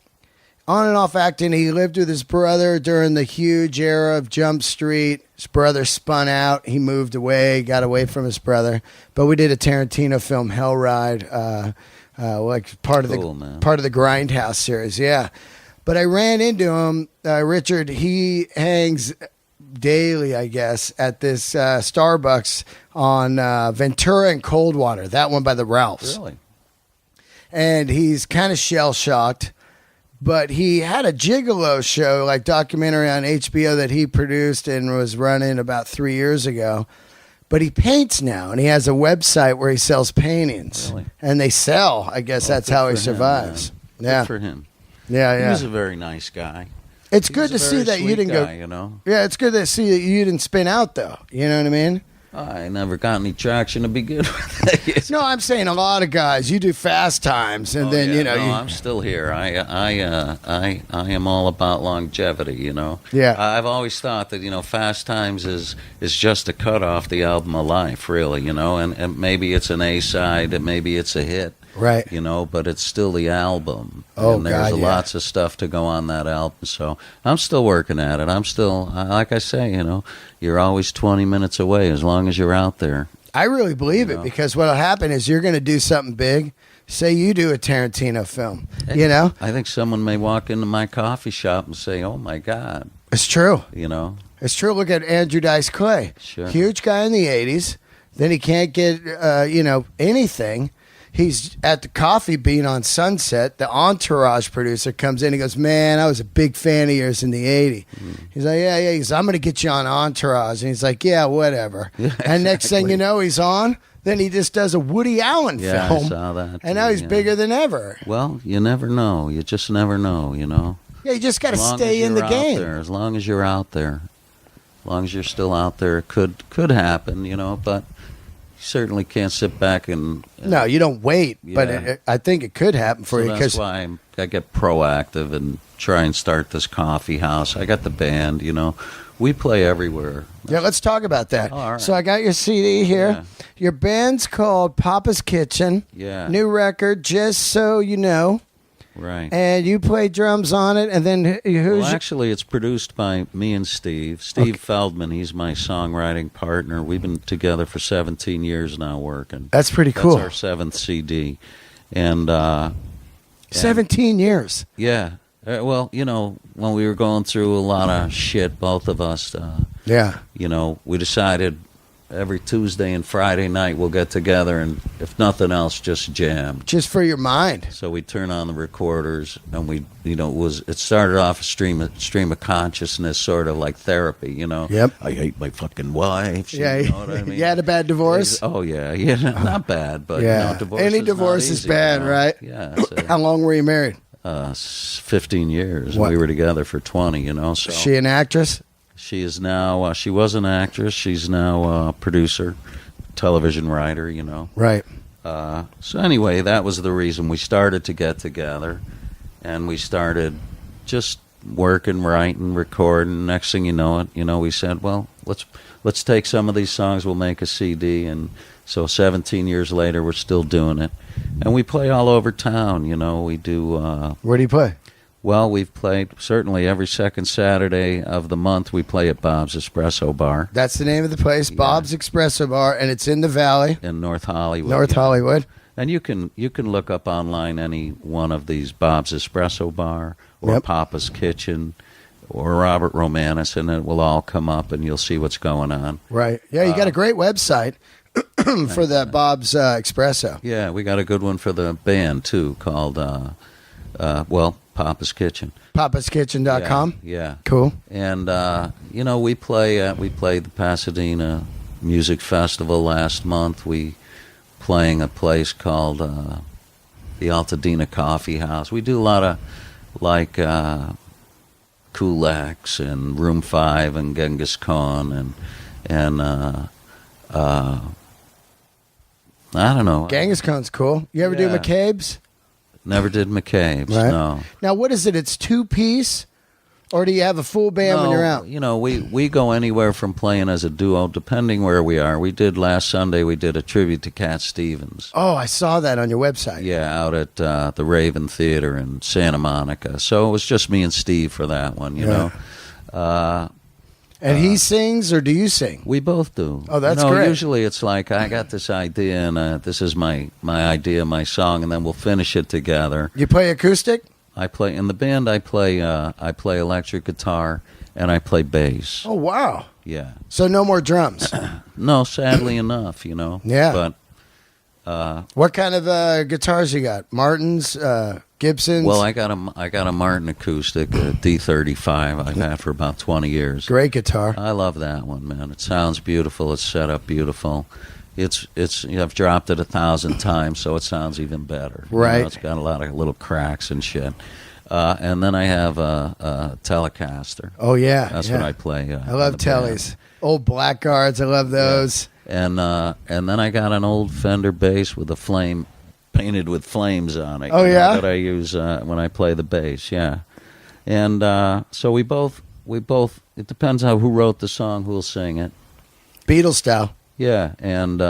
Speaker 1: and off acting. He lived with his brother during the huge era of Jump Street. His brother spun out. He moved away, got away from his brother. But we did a Tarantino film, Hell Ride, like part of the Grindhouse series. Yeah, but I ran into him, Richard. He hangs daily, I guess, at this Starbucks on Ventura and Coldwater. That one by the Ralphs.
Speaker 2: Really?
Speaker 1: And he's kind of shell shocked. But he had a Gigolo show, like documentary on HBO that he produced and was running about 3 years ago. but he paints now, and he has a website where he sells paintings.
Speaker 2: Really?
Speaker 1: And they sell. I guess that's
Speaker 2: good
Speaker 1: how he
Speaker 2: for him,
Speaker 1: survives.
Speaker 2: man.
Speaker 1: Yeah.
Speaker 2: Good for him.
Speaker 1: Yeah, yeah.
Speaker 2: He's a very nice guy.
Speaker 1: It's
Speaker 2: He's
Speaker 1: good
Speaker 2: a
Speaker 1: to see
Speaker 2: very
Speaker 1: that you
Speaker 2: sweet
Speaker 1: didn't
Speaker 2: guy,
Speaker 1: go.
Speaker 2: you know.
Speaker 1: Yeah, it's good to see that you didn't spin out, though. You know what I mean?
Speaker 2: I never got any traction to begin with.
Speaker 1: No, I'm saying a lot of guys. You do fast times, and then you know.
Speaker 2: No, I'm still here. I am all about longevity. You know.
Speaker 1: Yeah.
Speaker 2: I've always thought that Fast Times is just a cut off the album of life, really. You know, and maybe it's an A side, and maybe it's a hit.
Speaker 1: Right.
Speaker 2: You know, but it's still the album.
Speaker 1: Oh,
Speaker 2: and there's
Speaker 1: God, yeah.
Speaker 2: lots of stuff to go on that album. So I'm still working at it. I'm still, like I say, you're always 20 minutes away as long as you're out there.
Speaker 1: I really believe it because what'll happen is you're going to do something big. Say you do a Tarantino film, you know?
Speaker 2: I think someone may walk into my coffee shop and say, "Oh my God,"
Speaker 1: It's true.
Speaker 2: you know.
Speaker 1: It's true. Look at Andrew Dice Clay.
Speaker 2: Sure.
Speaker 1: Huge guy in the 80s. Then he can't get, anything. He's at the Coffee Bean on Sunset. The Entourage producer comes in. He goes, "Man, I was a big fan of yours in the 80s." He's like, yeah. He goes, "I'm going to get you on Entourage." And he's like, "Yeah, whatever."
Speaker 2: Yeah,
Speaker 1: and next thing
Speaker 2: exactly.
Speaker 1: you know, he's on. Then he just does a Woody Allen
Speaker 2: Yeah,
Speaker 1: film.
Speaker 2: I saw that.
Speaker 1: And now he's
Speaker 2: yeah.
Speaker 1: bigger than ever.
Speaker 2: Well, you never know. You just never know. You know.
Speaker 1: Yeah, you just got to
Speaker 2: As long
Speaker 1: stay
Speaker 2: as
Speaker 1: in the
Speaker 2: you're out
Speaker 1: game.
Speaker 2: there, as long as you're out there, as long as you're still out there, it could happen. But you certainly can't sit back and.
Speaker 1: No, you don't wait. But
Speaker 2: Yeah.
Speaker 1: I think it could happen for
Speaker 2: So
Speaker 1: you
Speaker 2: that's
Speaker 1: because
Speaker 2: why I get proactive and try and start this coffee house. I got the band, we play everywhere.
Speaker 1: yeah, let's talk about that.
Speaker 2: Oh, all right.
Speaker 1: So I got your CD here.
Speaker 2: Yeah.
Speaker 1: Your band's called Papa's Kitchen.
Speaker 2: Yeah.
Speaker 1: New record, just so you know.
Speaker 2: Right.
Speaker 1: And you play drums on it. And then who's
Speaker 2: Well, actually, it's produced by me and Steve. Steve Feldman, he's my songwriting partner. We've been together for 17 years now working.
Speaker 1: That's pretty cool.
Speaker 2: That's our seventh CD. And
Speaker 1: 17 years.
Speaker 2: yeah. Well, when we were going through a lot of shit, both of us,
Speaker 1: Yeah.
Speaker 2: we decided every Tuesday and Friday night we'll get together and, if nothing else, just jam.
Speaker 1: Just for your mind.
Speaker 2: So we turn on the recorders, and it started off a stream of consciousness, sort of like therapy,
Speaker 1: Yep.
Speaker 2: I hate my fucking wife.
Speaker 1: Yeah.
Speaker 2: You know what I mean?
Speaker 1: You had a bad divorce?
Speaker 2: Oh yeah, not bad, but
Speaker 1: Yeah.
Speaker 2: divorce.
Speaker 1: Any
Speaker 2: is
Speaker 1: divorce
Speaker 2: not
Speaker 1: is
Speaker 2: easy,
Speaker 1: bad, right?
Speaker 2: Yeah.
Speaker 1: How long were you married?
Speaker 2: 15 years.
Speaker 1: What?
Speaker 2: We were together for 20. So
Speaker 1: Is she an actress?
Speaker 2: she is now. She was an actress. She's now a producer, television writer.
Speaker 1: Right.
Speaker 2: So anyway, that was the reason we started to get together, and we started just working, writing, recording. Next thing you know it, we said, well, let's take some of these songs, we'll make a CD, and so 17 years later, we're still doing it, and we play all over town. We do.
Speaker 1: Where do you play?
Speaker 2: Well, we've played certainly every second Saturday of the month. We play at Bob's Espresso Bar
Speaker 1: That's the name of the place, Bob's Espresso Bar, and it's in the Valley,
Speaker 2: in North Hollywood.
Speaker 1: North Hollywood.
Speaker 2: And you can look up online any one of these, Bob's Espresso Bar or
Speaker 1: Yep.
Speaker 2: Papa's Kitchen or Robert Romanus, and it will all come up, and you'll see what's going on.
Speaker 1: Right. Yeah, you got a great website for that Bob's Espresso.
Speaker 2: Yeah, we got a good one for the band too, called Papa's Kitchen.
Speaker 1: Papa'sKitchen.com.
Speaker 2: Yeah.
Speaker 1: Cool.
Speaker 2: And we played the Pasadena Music Festival last month. We playing a place called the Altadena Coffee House. We do a lot of like Kulaks and Room 5 and Genghis Khan and I don't know.
Speaker 1: Genghis Khan's cool. You ever do
Speaker 2: Yeah.
Speaker 1: McCabe's?
Speaker 2: Never did McCabe's.
Speaker 1: Right.
Speaker 2: No.
Speaker 1: Now, what is it? It's two-piece? Or do you have a full band when you're out?
Speaker 2: We go anywhere from playing as a duo, depending where we are. We did last Sunday. We did a tribute to Cat Stevens.
Speaker 1: Oh, I saw that on your website.
Speaker 2: Yeah, out at the Raven Theater in Santa Monica. So it was just me and Steve for that one. You know.
Speaker 1: And he sings, or do you sing?
Speaker 2: We both do.
Speaker 1: Oh, that's great.
Speaker 2: Usually it's like I got this idea, and this is my idea, my song, and then we'll finish it together.
Speaker 1: You play acoustic?
Speaker 2: I play in the band. I play electric guitar and I play bass.
Speaker 1: Oh, wow.
Speaker 2: Yeah.
Speaker 1: So no more drums.
Speaker 2: No, sadly enough,
Speaker 1: Yeah.
Speaker 2: But
Speaker 1: What kind of guitars you got? Martins, Gibsons?
Speaker 2: Well, I got a Martin acoustic, a D35. I've had for about 20 years.
Speaker 1: Great guitar.
Speaker 2: I love that one, man. It sounds beautiful. It's set up beautiful. I've dropped it 1,000 times, so it sounds even better.
Speaker 1: Right.
Speaker 2: You know, it's got a lot of little cracks and shit. And then I have a Telecaster.
Speaker 1: Oh yeah,
Speaker 2: That's what I play.
Speaker 1: I love Tellies. Old Blackguards. I love those.
Speaker 2: Yeah. And then I got an old Fender bass with a flame painted with flames on it.
Speaker 1: Oh yeah,
Speaker 2: that I use when I play the bass. Yeah, and so we both. It depends on who wrote the song, who'll sing it.
Speaker 1: Beatles style.
Speaker 2: Yeah, and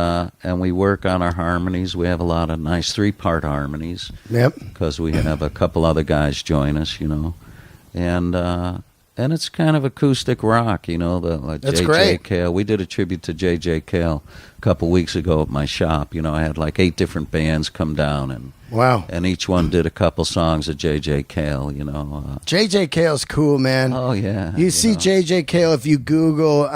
Speaker 2: we work on our harmonies. We have a lot of nice 3-part harmonies.
Speaker 1: Yep.
Speaker 2: Because we have a couple other guys join us, you know, and it's kind of acoustic rock, you know.
Speaker 1: That's
Speaker 2: Jj
Speaker 1: great.
Speaker 2: Cale. We did a tribute to Jj Cale a couple weeks ago at my shop. You know, I had like 8 different bands come down, and
Speaker 1: wow,
Speaker 2: and each one did a couple songs of Jj Cale. You know,
Speaker 1: Jj Cale's cool, man.
Speaker 2: Oh yeah,
Speaker 1: you see Jj Cale if you Google.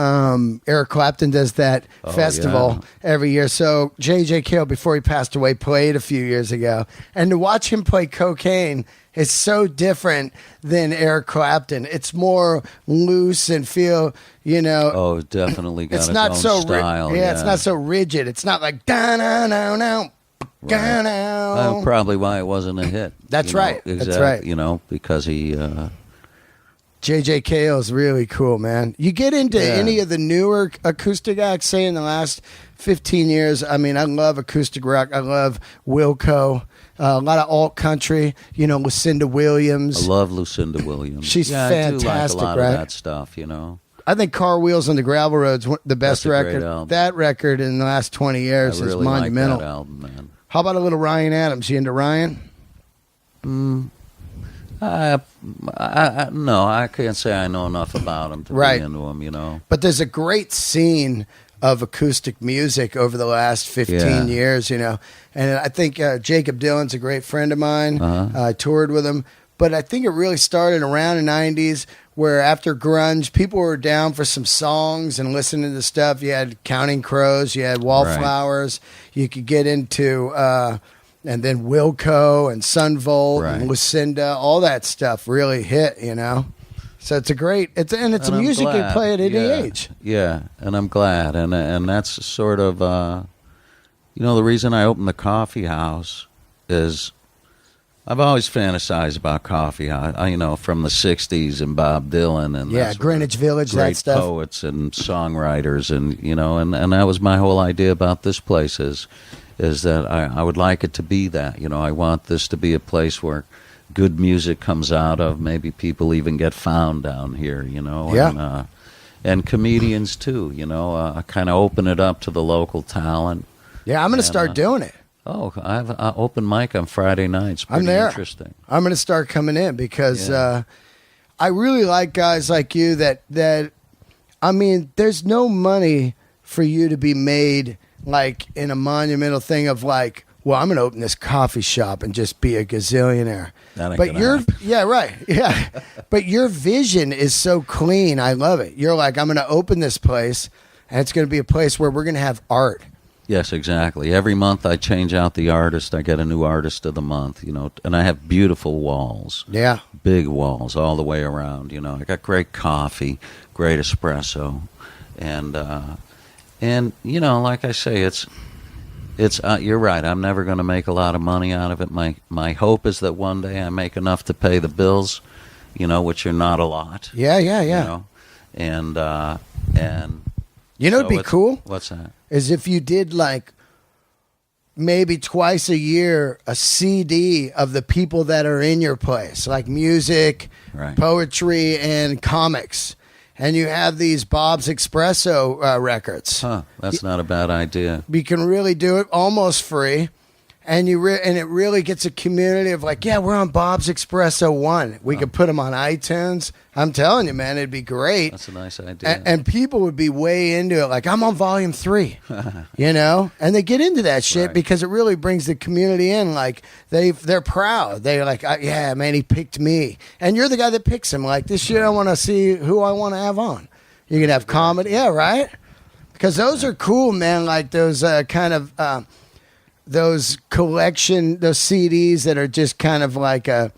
Speaker 1: Eric Clapton does that festival every year. So Jj Cale, before he passed away, played a few years ago, and to watch him play Cocaine. It's so different than Eric Clapton. It's more loose and feel, you know.
Speaker 2: Oh, definitely got
Speaker 1: it's
Speaker 2: its
Speaker 1: not
Speaker 2: own
Speaker 1: so
Speaker 2: style.
Speaker 1: It's not so rigid. It's not like da na na na.
Speaker 2: Right. Probably why it wasn't a hit.
Speaker 1: That's right. That's right.
Speaker 2: You know, because he.
Speaker 1: Jj Cale is really cool, man. You get into any of the newer acoustic acts, say in the last 15 years. I mean, I love acoustic rock. I love Wilco. A lot of alt country, you know, Lucinda Williams.
Speaker 2: I love Lucinda Williams.
Speaker 1: She's fantastic,
Speaker 2: I do like a lot
Speaker 1: right?
Speaker 2: of that stuff, you know.
Speaker 1: I think Car Wheels on the Gravel Road's the best
Speaker 2: That's a
Speaker 1: record.
Speaker 2: great album.
Speaker 1: That record in the last 20 years
Speaker 2: I really
Speaker 1: is monumental.
Speaker 2: like that album, man.
Speaker 1: How about a little Ryan Adams? You into Ryan?
Speaker 2: No, I can't say I know enough about him to be into him, you know.
Speaker 1: But there's a great scene of acoustic music over the last 15 years, you know. And I think Jacob Dylan's a great friend of mine. I toured with him. But I think it really started around the 90s where after grunge, people were down for some songs and listening to stuff. You had Counting Crows, you had Wallflowers. You could get into... and then Wilco and Sunvolt and Lucinda, all that stuff really hit, you know. So it's a great, it's a music you can play at any age.
Speaker 2: Yeah, and I'm glad, and that's sort of, you know, the reason I opened the coffee house is I've always fantasized about coffee house, you know, from the '60s and Bob Dylan and
Speaker 1: Greenwich Village,
Speaker 2: great
Speaker 1: that stuff.
Speaker 2: Poets and songwriters, and you know, and that was my whole idea about this place is that I would like it to be that, you know, I want this to be a place where good music comes out of. Maybe people even get found down here, you know. And comedians too, you know. Kind of open it up to the local talent.
Speaker 1: Yeah, I'm going to start doing it.
Speaker 2: Oh, I have an open mic on Friday nights. Pretty
Speaker 1: I'm there.
Speaker 2: Interesting.
Speaker 1: I'm going to start coming in because I really like guys like you that I mean, there's no money for you to be made like in a monumental thing of like, well, I'm going to open this coffee shop and just be a gazillionaire. But but your vision is so clean. I love it. You're like, I'm going to open this place, and it's going to be a place where we're going to have art.
Speaker 2: Yes, exactly. Every month I change out the artist. I get a new artist of the month, you know, and I have beautiful walls.
Speaker 1: Yeah.
Speaker 2: Big walls all the way around, you know. I got great coffee, great espresso, and you know, like I say, it's you're right. I'm never going to make a lot of money out of it. My hope is that one day I make enough to pay the bills, you know, which are not a lot.
Speaker 1: Yeah.
Speaker 2: You know? And
Speaker 1: you know, it'd be cool.
Speaker 2: What's that?
Speaker 1: Is if you did like maybe twice a year a CD of the people that are in your place, like music, poetry, and comics. And you have these Bob's Espresso records.
Speaker 2: That's not a bad idea.
Speaker 1: You can really do it almost free. And and it really gets a community of like, yeah, we're on Bob's Espresso 1. We could put them on iTunes. I'm telling you, man, it'd be great.
Speaker 2: That's a nice idea.
Speaker 1: And people would be way into it. Like, I'm on volume 3, you know? And they get into that shit because it really brings the community in. Like, they're proud. They're like, yeah, man, he picked me. And you're the guy that picks him. Like, this year I want to see who I want to have on. You can have comedy. Yeah, right? Because those are cool, man. Like, those kind of... those CDs that are just kind of like a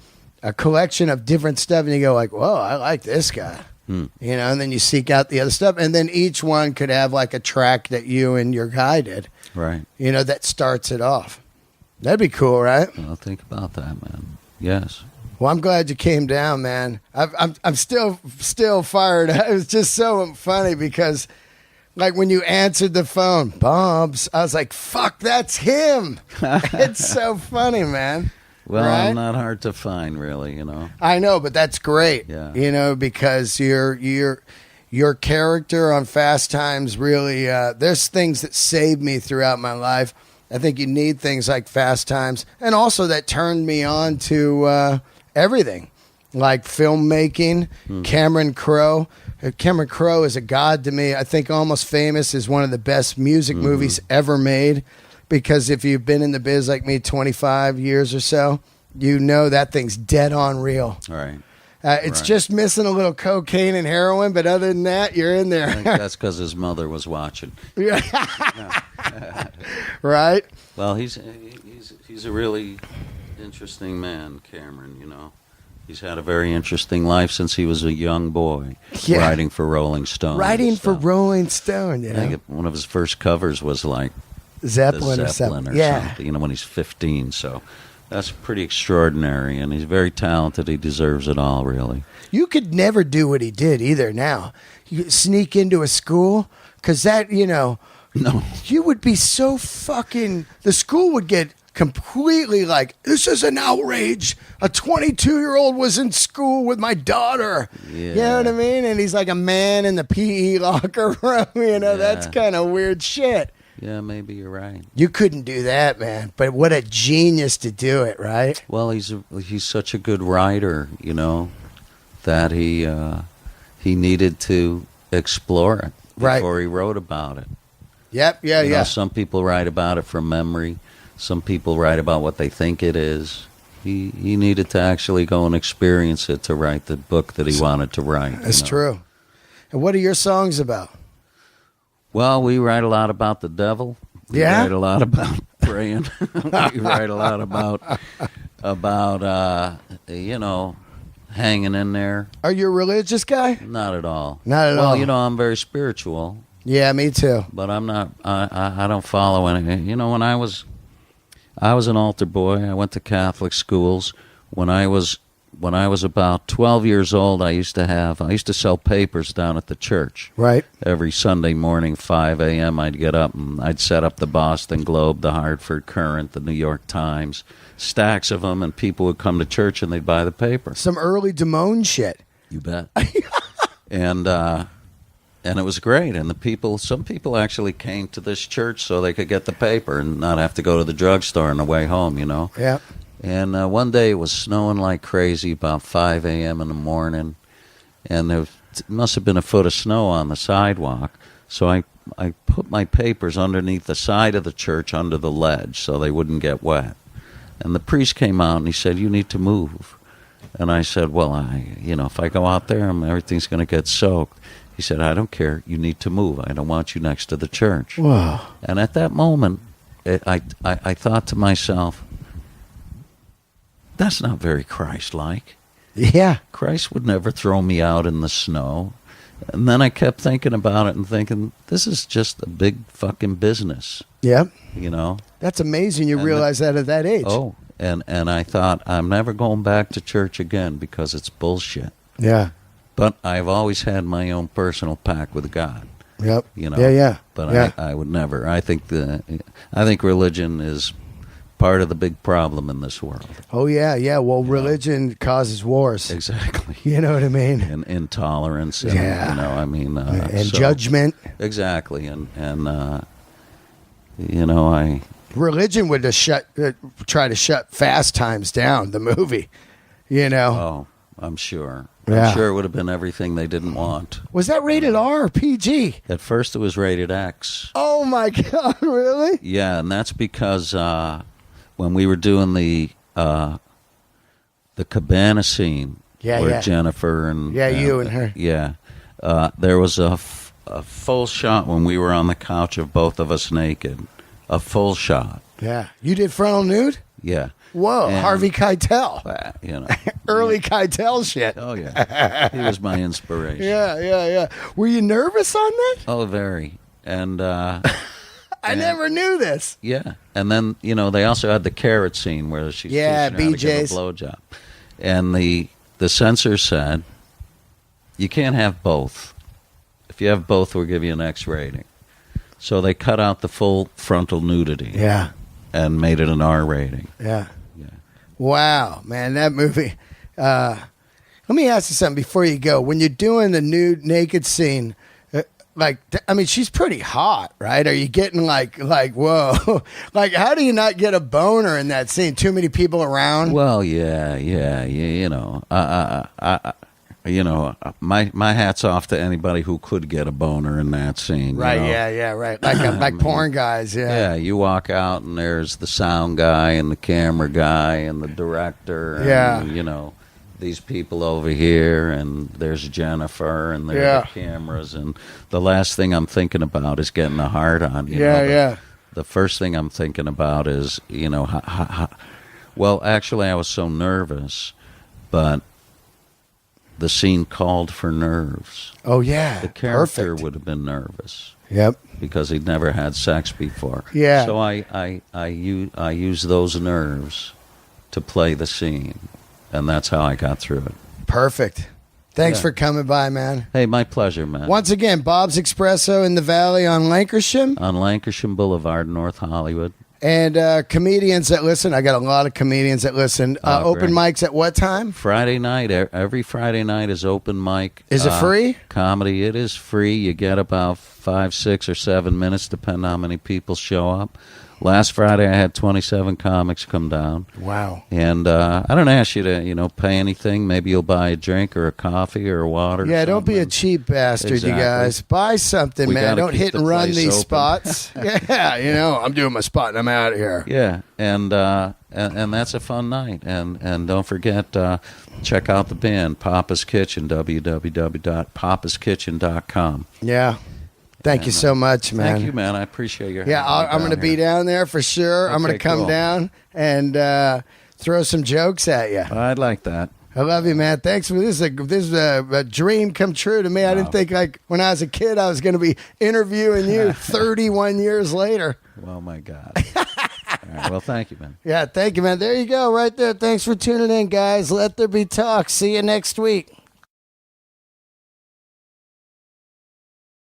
Speaker 1: collection of different stuff, and you go like, whoa, I like this guy. You know, and then you seek out the other stuff, and then each one could have like a track that you and your guy did.
Speaker 2: Right.
Speaker 1: You know, that starts it off. That'd be cool, right?
Speaker 2: Well, think about that, man. Yes.
Speaker 1: Well, I'm glad you came down, man. I'm still fired. It was just so funny because, like, when you answered the phone, Bob's, I was like, fuck, that's him. It's so funny, man.
Speaker 2: Well,
Speaker 1: right?
Speaker 2: I'm not hard to find, really, you know.
Speaker 1: I know, but that's great.
Speaker 2: Yeah.
Speaker 1: You know, because your character on Fast Times really, there's things that saved me throughout my life. I think you need things like Fast Times, and also that turned me on to everything, like filmmaking. Cameron Crowe. Cameron Crowe is a god to me. I think Almost Famous is one of the best music movies ever made. Because if you've been in the biz like me 25 years or so, you know that thing's dead on real.
Speaker 2: Right.
Speaker 1: It's just missing a little cocaine and heroin, but other than that, you're in there.
Speaker 2: I think that's because his mother was watching.
Speaker 1: Right?
Speaker 2: Well, he's a really interesting man, Cameron, you know. He's had a very interesting life since he was a young boy, writing for Rolling Stone.
Speaker 1: Writing for Rolling Stone, yeah.
Speaker 2: I think one of his first covers was like
Speaker 1: Zeppelin or
Speaker 2: something, you know, when he's 15. So that's pretty extraordinary, and he's very talented. He deserves it all, really.
Speaker 1: You could never do what he did either now. You sneak into a school, because that, you know,
Speaker 2: no,
Speaker 1: you would be so fucking, the school would get completely like, this is an outrage. A 22-year-old was in school with my daughter.
Speaker 2: Yeah.
Speaker 1: You know what I mean? And he's like a man in the PE locker room. You know, that's kind of weird shit.
Speaker 2: Yeah, maybe you're right.
Speaker 1: You couldn't do that, man. But what a genius to do it, right?
Speaker 2: Well, he's such a good writer, you know, that he needed to explore it before he wrote about it.
Speaker 1: Yep,
Speaker 2: You know, some people write about it from memory. Some people write about what they think it is. He needed to actually go and experience it to write the book that he wanted to write.
Speaker 1: That's true. And what are your songs about?
Speaker 2: Well, we write a lot about the devil. We write a lot about praying. We write a lot about you know, hanging in there.
Speaker 1: Are you a religious guy?
Speaker 2: Not at all.
Speaker 1: Not at all.
Speaker 2: Well, you know, I'm very spiritual.
Speaker 1: Yeah, me too.
Speaker 2: But I'm not. I don't follow anything. You know, when I was an altar boy. I went to Catholic schools. When I was about 12 years old, I used to sell papers down at the church.
Speaker 1: Right.
Speaker 2: Every Sunday morning, 5 a.m., I'd get up and I'd set up the Boston Globe, the Hartford Courant, the New York Times, stacks of them, and people would come to church and they'd buy the paper.
Speaker 1: Some early Damone shit.
Speaker 2: You bet. And it was great. And some people actually came to this church so they could get the paper and not have to go to the drugstore on the way home, you know.
Speaker 1: Yeah.
Speaker 2: And one day it was snowing like crazy, about 5 a.m. in the morning, and there must have been a foot of snow on the sidewalk. So I put my papers underneath the side of the church under the ledge so they wouldn't get wet. And the priest came out and he said, "You need to move." And I said, "Well, if I go out there, everything's going to get soaked." He said, "I don't care. You need to move. I don't want you next to the church."
Speaker 1: Wow.
Speaker 2: And at that moment, I thought to myself, that's not very Christ-like.
Speaker 1: Yeah.
Speaker 2: Christ would never throw me out in the snow. And then I kept thinking about it and thinking, this is just a big fucking business.
Speaker 1: Yeah.
Speaker 2: You know?
Speaker 1: That's amazing you realize that at that age.
Speaker 2: Oh, and I thought, I'm never going back to church again because it's bullshit.
Speaker 1: Yeah.
Speaker 2: But I've always had my own personal pact with God.
Speaker 1: Yep.
Speaker 2: You know?
Speaker 1: Yeah.
Speaker 2: But I would never. I think religion is part of the big problem in this world.
Speaker 1: Oh, yeah. Well, religion causes wars.
Speaker 2: Exactly.
Speaker 1: You know what I mean?
Speaker 2: And intolerance. And,
Speaker 1: yeah.
Speaker 2: You know, I mean.
Speaker 1: And judgment.
Speaker 2: Exactly. And you know,
Speaker 1: religion would try to shut Fast Times down, the movie. You know?
Speaker 2: Oh, I'm sure.
Speaker 1: Yeah.
Speaker 2: I'm sure it would have been everything they didn't want.
Speaker 1: Was that rated R or PG?
Speaker 2: At first it was rated X.
Speaker 1: Oh, my God. Really?
Speaker 2: Yeah, and that's because when we were doing the cabana scene where Jennifer and
Speaker 1: you and her,
Speaker 2: there was a full shot when we were on the couch of both of us naked, a full shot,
Speaker 1: Yeah. You did Frontal Nude?
Speaker 2: Yeah.
Speaker 1: Whoa,
Speaker 2: And,
Speaker 1: Harvey Keitel.
Speaker 2: You know.
Speaker 1: Early Keitel shit.
Speaker 2: Oh, yeah. He was my inspiration.
Speaker 1: Yeah. Were you nervous on that?
Speaker 2: Oh, very. And
Speaker 1: I never knew this.
Speaker 2: yeah. And then, you know, they also had the carrot scene where she's teaching her how to give
Speaker 1: BJ's.
Speaker 2: a blowjob. And the censor said, you can't have both. If you have both, we'll give you an X rating. So they cut out the full frontal nudity.
Speaker 1: Yeah.
Speaker 2: And made it an R rating.
Speaker 1: Yeah.
Speaker 2: Yeah.
Speaker 1: Wow, man, that movie. Let me ask you something before you go. When you're doing the nude, naked scene, I mean, she's pretty hot, right? Are you getting like, whoa, like, how do you not get a boner in that scene? Too many people around.
Speaker 2: Well, yeah. You know, my hat's off to anybody who could get a boner in that scene.
Speaker 1: Right?
Speaker 2: You know?
Speaker 1: Yeah, right. Like porn guys. Yeah.
Speaker 2: Yeah, you walk out and there's the sound guy and the camera guy and the director. And,
Speaker 1: Yeah.
Speaker 2: you know, these people over here, and there's Jennifer, and there are the cameras, and the last thing I'm thinking about is getting a hard on. You know, the first thing I'm thinking about is, you know, well, actually, I was so nervous, but the scene called for nerves.
Speaker 1: Oh yeah,
Speaker 2: The character
Speaker 1: perfect.
Speaker 2: would have been nervous.
Speaker 1: Yep.
Speaker 2: Because he'd never had sex before.
Speaker 1: Yeah.
Speaker 2: So I use those nerves to play the scene, and that's how I got through it.
Speaker 1: Perfect. Thanks
Speaker 2: Yeah.
Speaker 1: for coming by, man.
Speaker 2: Hey, my pleasure, man.
Speaker 1: Once again, Bob's Espresso in the Valley on Lancashire.
Speaker 2: On Lancashire Boulevard, North Hollywood.
Speaker 1: And comedians that listen, I got a lot of comedians that listen. Open
Speaker 2: great.
Speaker 1: mics at what time?
Speaker 2: Friday night. Every Friday night is open mic.
Speaker 1: Is it free?
Speaker 2: Comedy. It is free. You get about 5, 6, or 7 minutes, depending on how many people show up. Last Friday, I had 27 comics come down.
Speaker 1: Wow.
Speaker 2: And I don't ask you to, you know, pay anything. Maybe you'll buy a drink or a coffee or a water.
Speaker 1: Yeah,
Speaker 2: or
Speaker 1: don't be a
Speaker 2: something.
Speaker 1: cheap bastard,
Speaker 2: Exactly.
Speaker 1: you guys. Buy something,
Speaker 2: We
Speaker 1: man.
Speaker 2: gotta
Speaker 1: Don't
Speaker 2: keep
Speaker 1: hit
Speaker 2: the
Speaker 1: and run
Speaker 2: place
Speaker 1: these
Speaker 2: open.
Speaker 1: spots. Yeah, you know, I'm doing my spot and I'm out of here.
Speaker 2: Yeah, and that's a fun night. And don't forget, check out the band, Papa's Kitchen, www.papaskitchen.com.
Speaker 1: Yeah. Thank you so much, man.
Speaker 2: Thank you, man. I appreciate your
Speaker 1: Yeah, I'm going to be down there for sure. I'm going to
Speaker 2: Okay,
Speaker 1: come
Speaker 2: cool.
Speaker 1: down and throw some jokes at you.
Speaker 2: I'd like that.
Speaker 1: I love you, man. Thanks for this. This is a dream come true to me. I didn't think, like, when I was a kid, I was going to be interviewing you 31 years later.
Speaker 2: Well, my God. All right, well, thank you, man.
Speaker 1: Yeah, thank you, man. There you go, right there. Thanks for tuning in, guys. Let there be talk. See you next week.